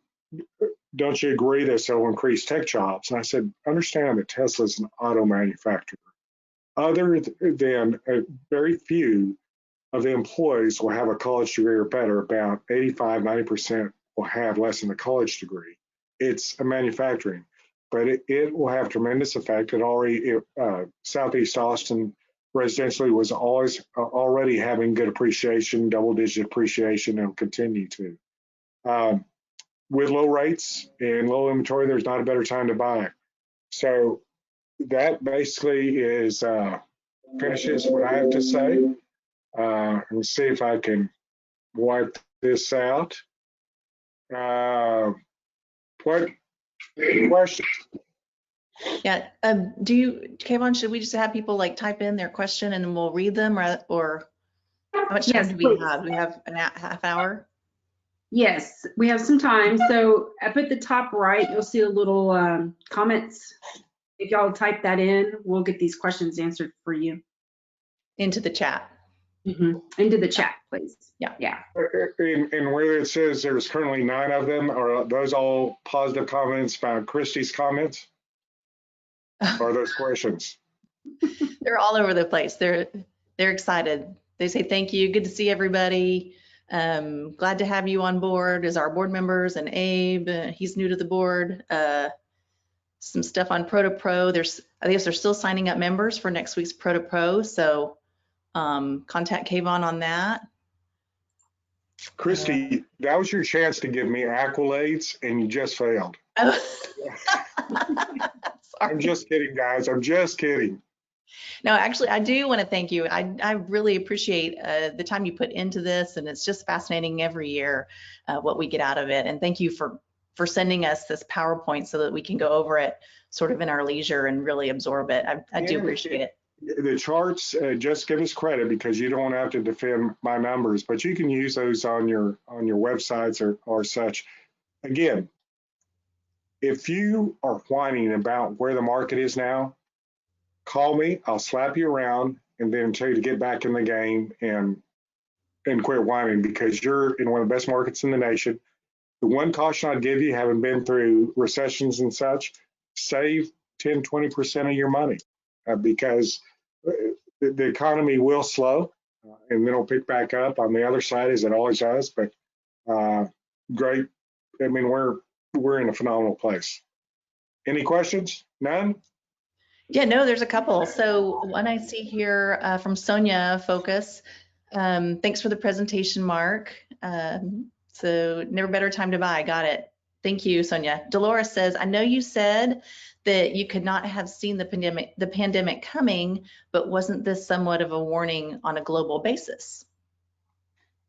Speaker 3: don't you agree this will increase tech jobs? And I said, understand that Tesla's an auto manufacturer. Other than very few of the employees will have a college degree or better, about 85, 90% will have less than a college degree. It's a manufacturing, but it will have tremendous effect. Southeast Austin residentially was already having good appreciation, double-digit appreciation, and will continue to. With low rates and low inventory, there's not a better time to buy. So that basically is finishes what I have to say. Let me see if I can wipe this out. What questions?
Speaker 2: Yeah. Kayvon, should we just have people like type in their question and then we'll read them, or how much time
Speaker 4: Yes,
Speaker 2: do we
Speaker 4: please.
Speaker 2: have? We have a half hour?
Speaker 4: Yes, we have some time. So up at the top right, you'll see a little comments. If y'all type that in, we'll get these questions answered for you.
Speaker 2: Into the chat.
Speaker 4: Into the chat, please.
Speaker 2: Yeah.
Speaker 4: Yeah.
Speaker 3: And where it says there's currently 9 of them, are those all positive comments about Christy's comments? Or are those questions?
Speaker 2: They're all over the place. They're excited. They say thank you. Good to see everybody. Glad to have you on board as our board members, and Abe, he's new to the board. Some stuff on Pro. I guess they're still signing up members for next week's Pro. So contact Kayvon on that.
Speaker 3: Christy, that was your chance to give me accolades and you just failed. I'm just kidding, guys. I'm just kidding.
Speaker 2: No, actually, I do want to thank you. I really appreciate the time you put into this, and it's just fascinating every year what we get out of it. And thank you for sending us this PowerPoint so that we can go over it sort of in our leisure and really absorb it. I do appreciate it.
Speaker 3: The charts, just give us credit because you don't have to defend my numbers, but you can use those on your websites or such. Again, if you are whining about where the market is now, call me, I'll slap you around and then tell you to get back in the game and quit whining, because you're in one of the best markets in the nation. The one caution I'd give you, having been through recessions and such, save 10, 20% of your money because the economy will slow and then it'll pick back up on the other side as it always does. But great. I mean, we're in a phenomenal place. Any questions? None?
Speaker 2: Yeah, no, there's a couple. So one I see here from Sonia Focus. Thanks for the presentation, Mark. So never better time to buy. Got it. Thank you, Sonia. Dolores says, I know you said that you could not have seen the pandemic coming, but wasn't this somewhat of a warning on a global basis?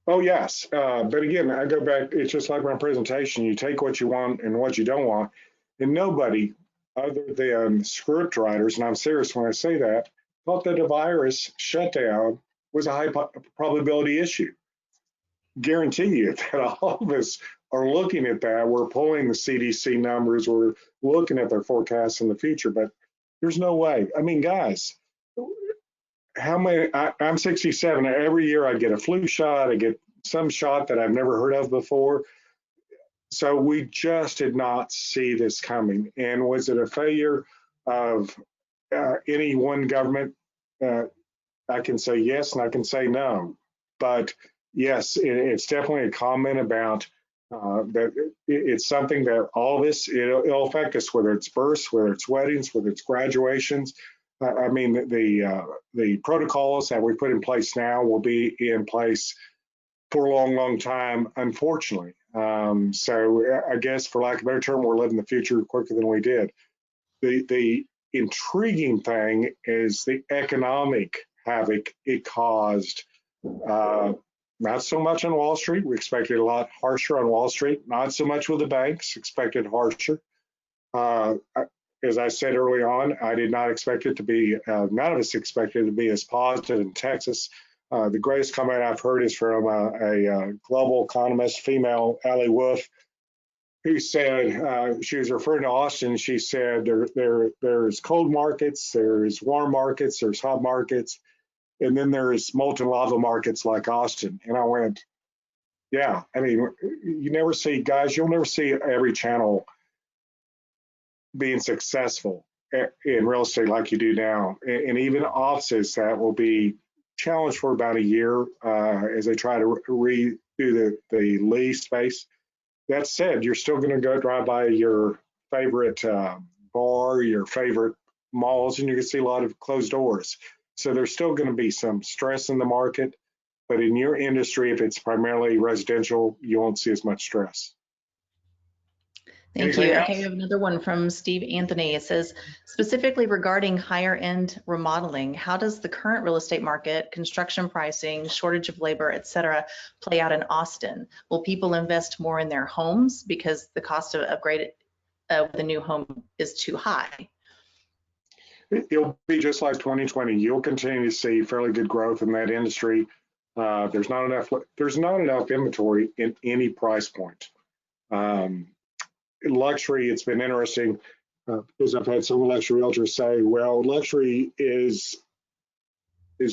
Speaker 3: Oh, yes. But again, I go back, it's just like my presentation. You take what you want and what you don't want. And nobody other than script writers, and I'm serious when I say that, thought that a virus shutdown was a high probability issue. Guarantee you that all of us are looking at that. We're pulling the CDC numbers. We're looking at their forecasts in the future, but there's no way. I mean, guys, how many, I'm 67. Every year I get a flu shot. I get some shot that I've never heard of before. So we just did not see this coming. And was it a failure of any one government? I can say yes, and I can say no. But yes, it's definitely a comment about that it's something that all this, it'll affect us, whether it's births, whether it's weddings, whether it's graduations. I mean, the protocols that we put in place now will be in place for a long, long time, unfortunately. So I guess, for lack of a better term, we're living the future quicker than we did. The intriguing thing is the economic havoc it caused. Not so much on Wall Street. We expected a lot harsher on Wall Street. Not so much with the banks. Expected harsher. As I said early on, I did not expect it to be. None of us expected it to be as positive in Texas. The greatest comment I've heard is from a global economist, female, Allie Wolf, who said, she was referring to Austin. She said there's cold markets, there's warm markets, there's hot markets, and then there's molten lava markets like Austin. And I went, Yeah, I mean, you never see, guys, you'll never see every channel being successful in real estate like you do now. And even offices that will be challenged for about a year as they try to redo the lease space. That said, you're still going to go drive by your favorite bar, your favorite malls, and you're going to see a lot of closed doors. So there's still going to be some stress in the market. But in your industry, if it's primarily residential, you won't see as much stress.
Speaker 2: Thank
Speaker 3: Anything
Speaker 2: you.
Speaker 3: else?
Speaker 2: Okay, we have another one from Steve Anthony. It says, specifically regarding higher end remodeling, how does the current real estate market, construction pricing, shortage of labor, et cetera, play out in Austin? Will people invest more in their homes because the cost of upgrade the new home is too high?
Speaker 3: It'll be just like 2020. You'll continue to see fairly good growth in that industry. There's not enough inventory in any price point. Luxury, it's been interesting because I've had some luxury realtors say, well, luxury is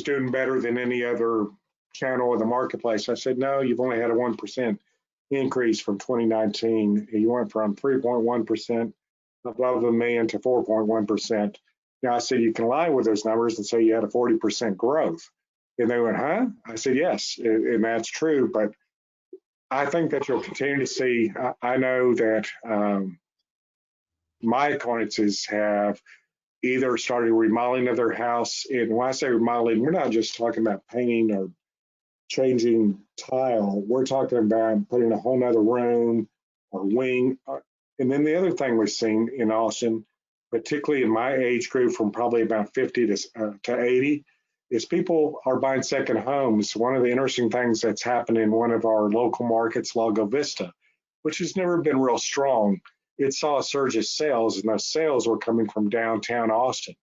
Speaker 3: doing better than any other channel in the marketplace. I said, no, you've only had a 1% increase from 2019. You went from 3.1% above the million to 4.1%. Now I said, you can lie with those numbers and say you had a 40% growth. And they went, huh? I said, yes, and that's true. But I think that you'll continue to see, I know that my acquaintances have either started remodeling of their house. And when I say remodeling, we're not just talking about painting or changing tile. We're talking about putting a whole nother room or wing. And then the other thing we've seen in Austin, particularly in my age group from probably about 50 to 80, is people are buying second homes. One of the interesting things that's happened in one of our local markets, Lago Vista, which has never been real strong, it saw a surge of sales, and those sales were coming from downtown Austin.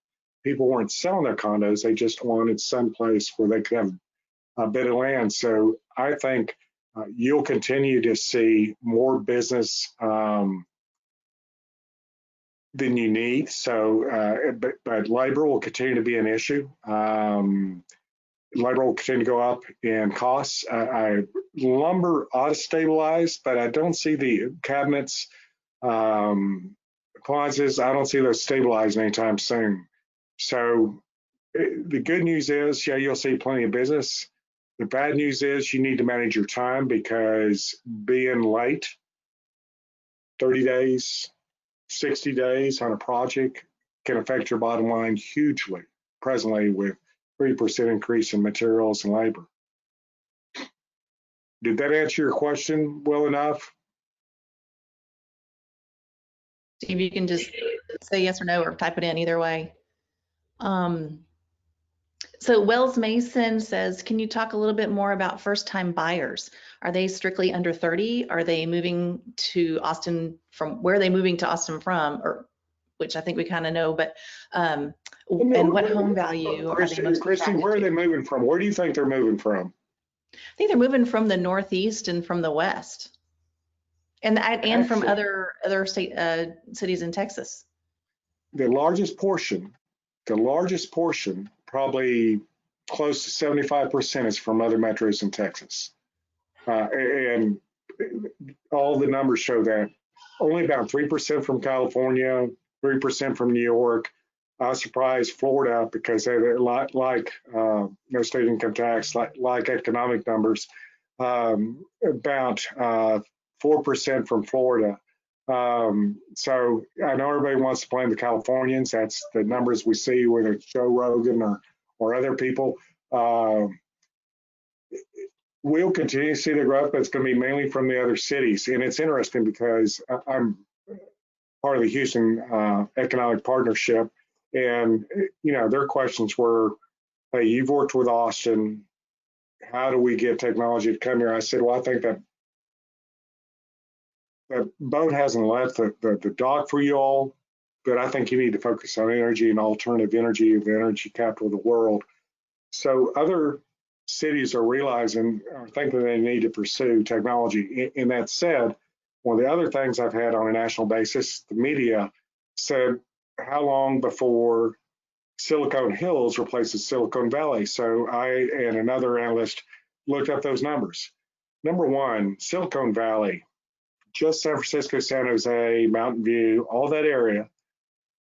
Speaker 3: People weren't selling their condos, they just wanted someplace where they could have a bit of land. So I think you'll continue to see more business than you need. So, but labor will continue to be an issue. Labor will continue to go up in costs. Lumber ought to stabilize, but I don't see the cabinets, appliances, I don't see those stabilizing anytime soon. So the good news is, yeah, you'll see plenty of business. The bad news is you need to manage your time because being late, 30 days, 60 days on a project can affect your bottom line hugely presently with 3% increase in materials and labor. Did that answer your question well enough?
Speaker 2: Steve, you can just say yes or no or type it in either way. So Wells Mason says, can you talk a little bit more about first-time buyers? Are they strictly under 30? Are they moving to Austin from, where are they moving to Austin from? Or, which I think we kind of know, but, and what home value are they most
Speaker 3: Christy, where are they moving from? Where do you think they're moving from?
Speaker 2: I think they're moving from the Northeast and from the West. And from other state cities in Texas.
Speaker 3: The largest portion, probably close to 75% is from other metros in Texas. And all the numbers show that only about 3% from California, 3% from New York. I was surprised Florida because they're like no state income tax, like economic numbers, about 4% from Florida. So I know everybody wants to blame the Californians. That's the numbers we see, whether it's Joe Rogan or other people. We'll continue to see the growth, but it's going to be mainly from the other cities. And it's interesting because I'm part of the Houston Economic Partnership, and their questions were, "Hey, you've worked with Austin. How do we get technology to come here?" I said, "Well, I think that boat hasn't left the dock for you all, but I think you need to focus on energy and alternative energy, the energy capital of the world." So other cities are thinking they need to pursue technology. And that said, one of the other things I've had on a national basis, the media said, how long before Silicon Hills replaces Silicon Valley? So I and another analyst looked up those numbers. Number one, Silicon Valley, just San Francisco, San Jose, Mountain View, all that area,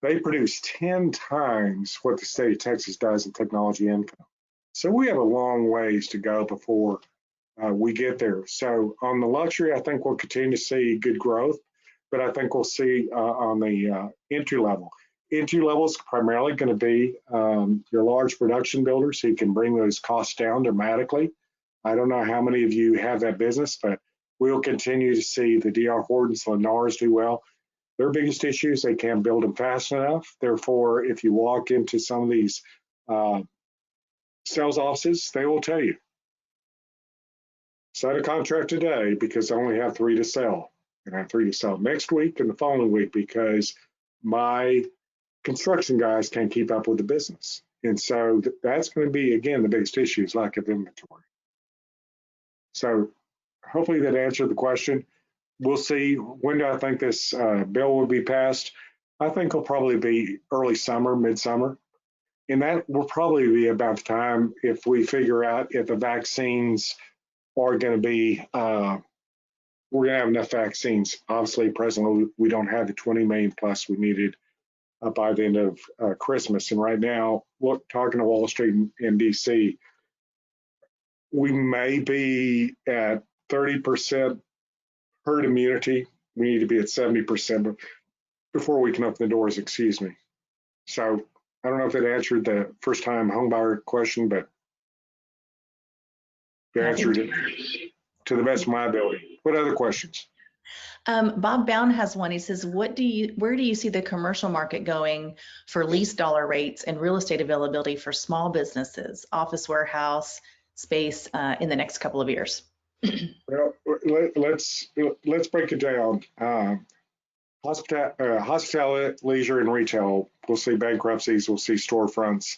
Speaker 3: they produce 10 times what the state of Texas does in technology income. So we have a long ways to go before we get there. So on the luxury, I think we'll continue to see good growth, but I think we'll see on the entry level. Entry level is primarily going to be your large production builders who can bring those costs down dramatically. I don't know how many of you have that business, but we'll continue to see the DR Hortons, Lennars do well. Their biggest issue is they can't build them fast enough. Therefore, if you walk into some of these sales offices, they will tell you, sign a contract today because I only have 3 to sell. And I have 3 to sell next week and the following week because my construction guys can't keep up with the business. And so that's going to be, again, the biggest issue is lack of inventory. So hopefully that answered the question. We'll see. When do I think this bill will be passed? I think it'll probably be early summer, midsummer. And that will probably be about the time if we figure out if the vaccines are going to be, we're going to have enough vaccines. Obviously, presently, we don't have the 20 million plus we needed by the end of Christmas. And right now, talking to Wall Street and DC, we may be at 30% herd immunity. We need to be at 70% before we can open the doors, excuse me. So I don't know if that answered the first time homebuyer question, but it answered it to the best of my ability. What other questions?
Speaker 2: Bob Bound has one. He says, where do you see the commercial market going for lease dollar rates and real estate availability for small businesses, office warehouse space in the next couple of years?
Speaker 3: Well, let's break it down. Hospitality, leisure, and retail. We'll see bankruptcies. We'll see storefronts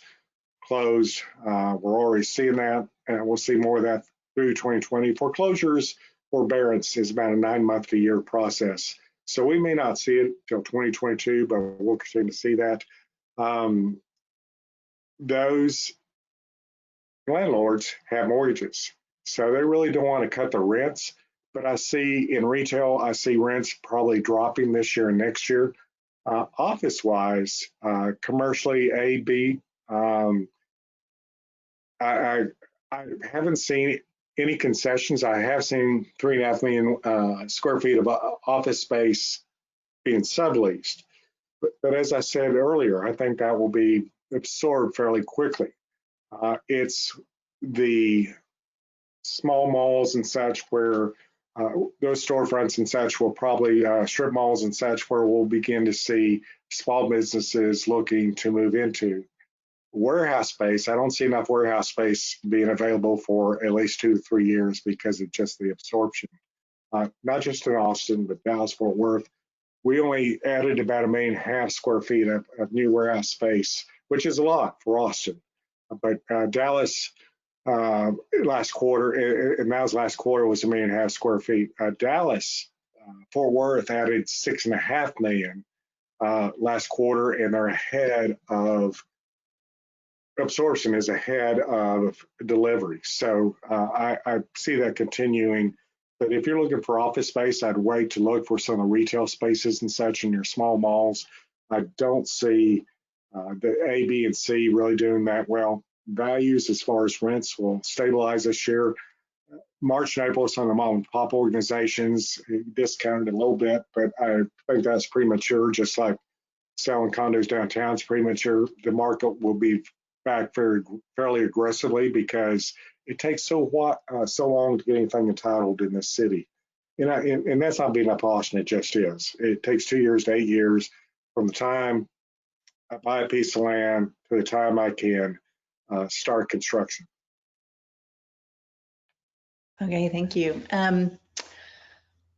Speaker 3: closed. We're already seeing that, and we'll see more of that through 2020. Foreclosures, forbearance is about a 9-month to year process. So we may not see it till 2022, but we'll continue to see that. Those landlords have mortgages, so they really don't want to cut the rents. But I see in retail, I see rents probably dropping this year and next year. Office-wise, commercially, A, B, I haven't seen any concessions. I have seen 3.5 million square feet of office space being subleased. But as I said earlier, I think that will be absorbed fairly quickly. It's the small malls and such where those storefronts and such will probably strip malls and such where we'll begin to see small businesses looking to move into. Warehouse space, I don't see enough warehouse space being available for at least 2 to 3 years because of just the absorption. Not just in Austin, but Dallas, Fort Worth. We only added about 1.5 million square feet of new warehouse space, which is a lot for Austin. But Dallas last quarter, and that was last quarter, was 1.5 million square feet. Dallas, Fort Worth added 6.5 million last quarter, and they're ahead of absorption is ahead of delivery. So I see that continuing. But if you're looking for office space, I'd wait to look for some of the retail spaces and such in your small malls. I don't see the A, B, and C really doing that well. Values as far as rents will stabilize this year. March and April, some of the mom and pop organizations discounted a little bit, but I think that's premature, just like selling condos downtown is premature. The market will be back fairly aggressively because it takes so long to get anything entitled in this city. And that's not being up Austin, it just is. It takes 2 years to 8 years from the time I buy a piece of land to the time I can start construction.
Speaker 2: Okay, thank you.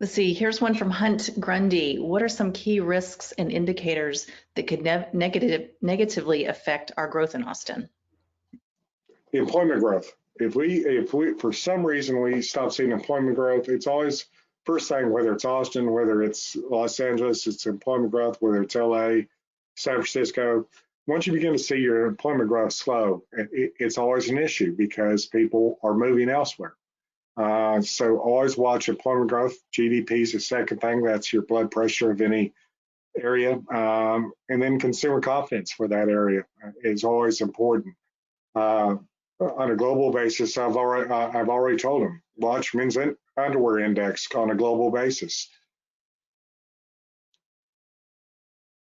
Speaker 2: Let's see, here's one from Hunt Grundy. What are some key risks and indicators that could negatively affect our growth in Austin?
Speaker 3: The employment growth. If we for some reason we stop seeing employment growth, it's always first thing, whether it's Austin, whether it's Los Angeles, it's employment growth, whether it's LA, San Francisco. Once you begin to see your employment growth slow, it's always an issue because people are moving elsewhere. So always watch employment growth. GDP is the second thing. That's your blood pressure of any area. And then consumer confidence for that area is always important. On a global basis, I've already told them, watch men's underwear index on a global basis.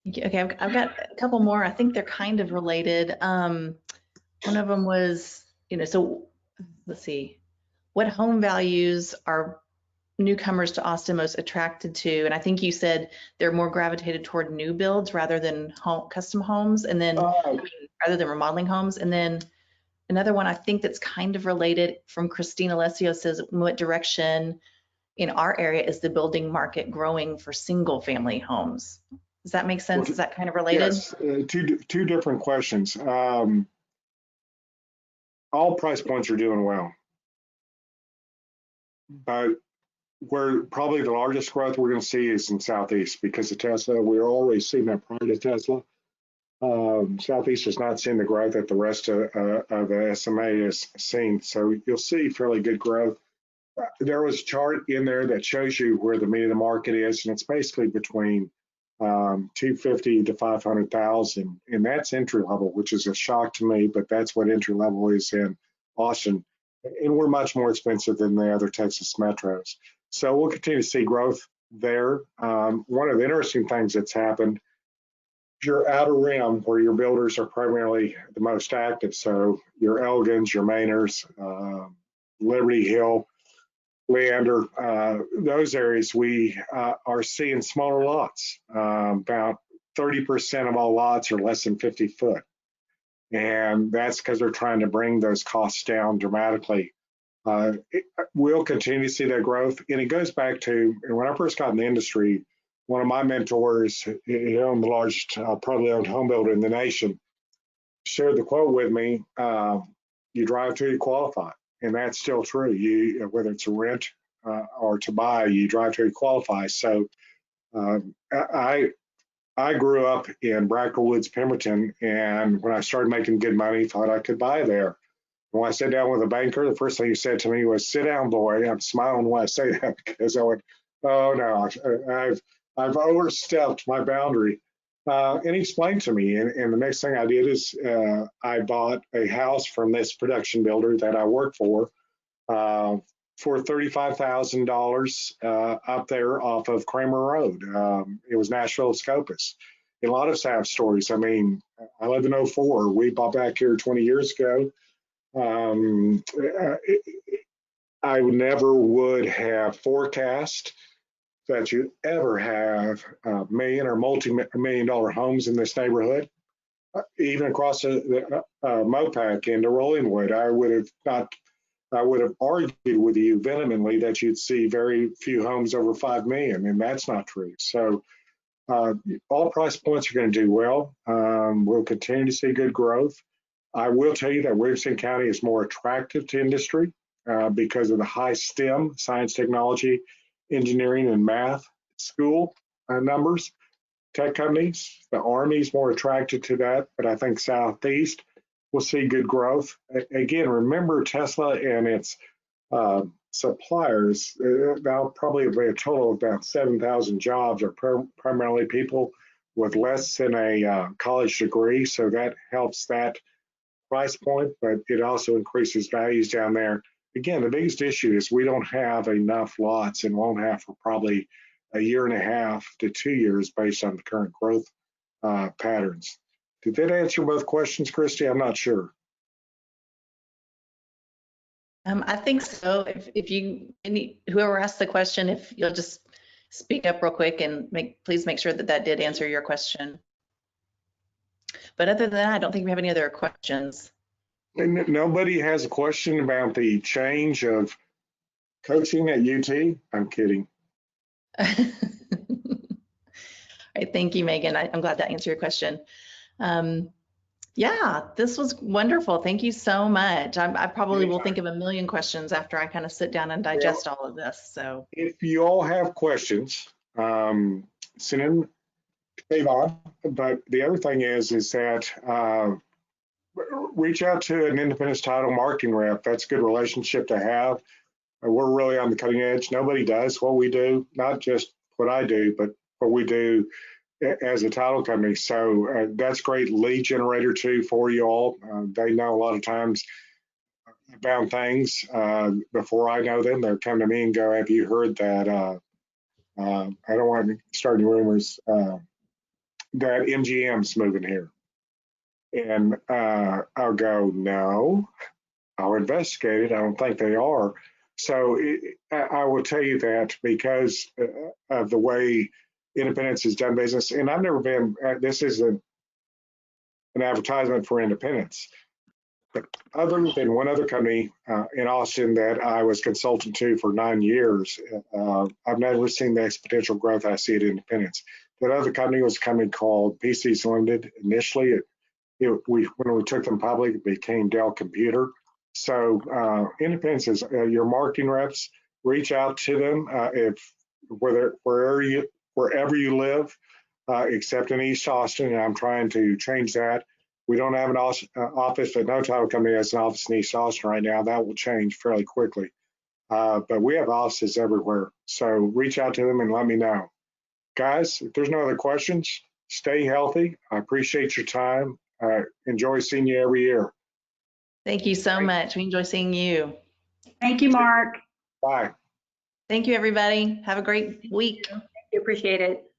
Speaker 2: Okay, I've got a couple more. I think they're kind of related. One of them was, so let's see, what home values are newcomers to Austin most attracted to? And I think you said they're more gravitated toward new builds rather than custom homes, and then rather than remodeling homes. And then another one I think that's kind of related from Christine Alessio says, what direction in our area is the building market growing for single family homes? Does that make sense? Is that kind of related?
Speaker 3: Yes, two different questions. All price points are doing well, but where probably the largest growth we're going to see is in Southeast because of Tesla. We're already seeing that prior to Tesla. Southeast has not seen the growth that the rest of the SMA has seen. So you'll see fairly good growth. There was a chart in there that shows you where the meat of the market is, and it's basically between 250 to 500,000, and that's entry level, which is a shock to me, but that's what entry level is in Austin, and we're much more expensive than the other Texas metros. So we'll continue to see growth there. One of the interesting things that's happened, your outer rim where your builders are primarily the most active, so your Elgins, your Mainers, Liberty Hill, Leander, those areas, we are seeing smaller lots. About 30% of all lots are less than 50 foot. And that's because they're trying to bring those costs down dramatically. We'll continue to see that growth. And it goes back to when I first got in the industry, one of my mentors, he owned the largest privately owned home builder in the nation, shared the quote with me, you drive till you qualify. And that's still true. Whether it's a rent or to buy, you drive till you qualify. So I grew up in Brackle Woods, Pemberton, and when I started making good money, thought I could buy there. When I sat down with a banker, the first thing he said to me was, "Sit down, boy." I'm smiling when I say that because I went, "Oh no, I've overstepped my boundary." And he explained to me, and the next thing I did is I bought a house from this production builder that I work for $35,000 up there off of Kramer Road. It was Nashville Scopus. And a lot of us have stories. I mean, I live in 04. We bought back here 20 years ago. I never would have forecast that you ever have million or multi-million dollar homes in this neighborhood. Even across the Mopac into Rollingwood, I would have argued with you vehemently that you'd see very few homes over 5 million, and that's not true. So all price points are going to do well. We'll continue to see good growth. I will tell you that Williamson County is more attractive to industry because of the high STEM, science, technology, engineering, and math school numbers. Tech companies, the Army is more attracted to that, but I think Southeast will see good growth. Again, remember Tesla and its suppliers, that'll probably be a total of about 7,000 jobs are primarily people with less than a college degree, so that helps that price point, but it also increases values down there. Again, the biggest issue is we don't have enough lots and won't have for probably a year and a half to 2 years based on the current growth patterns. Did that answer both questions, Christy? I'm not sure.
Speaker 2: I think so. Whoever asked the question, if you'll just speak up real quick and please make sure that did answer your question. But other than that, I don't think we have any other questions.
Speaker 3: And nobody has a question about the change of coaching at UT? I'm kidding.
Speaker 2: All right, thank you, Megan. I'm glad that answered your question. Yeah, this was wonderful. Thank you so much. I probably will think of a million questions after I kind of sit down and digest all of this. So
Speaker 3: if you all have questions, send them to Avon. But the other thing is that reach out to an Independence Title marketing rep. That's a good relationship to have. we're really on the cutting edge. Nobody does what we do, not just what I do, but what we do as a title company. So that's great lead generator too for you all. They know a lot of times about things before I know them. They'll come to me and go, "Have you heard that?" I don't want to start any rumors that MGM's moving here, and I'll go, "No, I'll investigate it. I don't think they are." So I will tell you that because of the way Independence has done business, and I've never been. This isn't an advertisement for Independence. But other than one other company in Austin that I was consultant to for 9 years, I've never seen the exponential growth I see at Independence. That other company was a company called PCs Limited. Initially, when we took them public, it became Dell Computer. So Independence is your marketing reps. Reach out to them wherever you live, except in East Austin. And I'm trying to change that. We don't have an office, but no title company has an office in East Austin right now. That will change fairly quickly. But we have offices everywhere. So reach out to them and let me know. Guys, if there's no other questions, stay healthy. I appreciate your time. Enjoy seeing you every year.
Speaker 2: Thank you so much. We enjoy seeing you.
Speaker 4: Thank you, Mark.
Speaker 3: Bye.
Speaker 2: Thank you, everybody. Have a great week.
Speaker 4: Thank you. Appreciate it.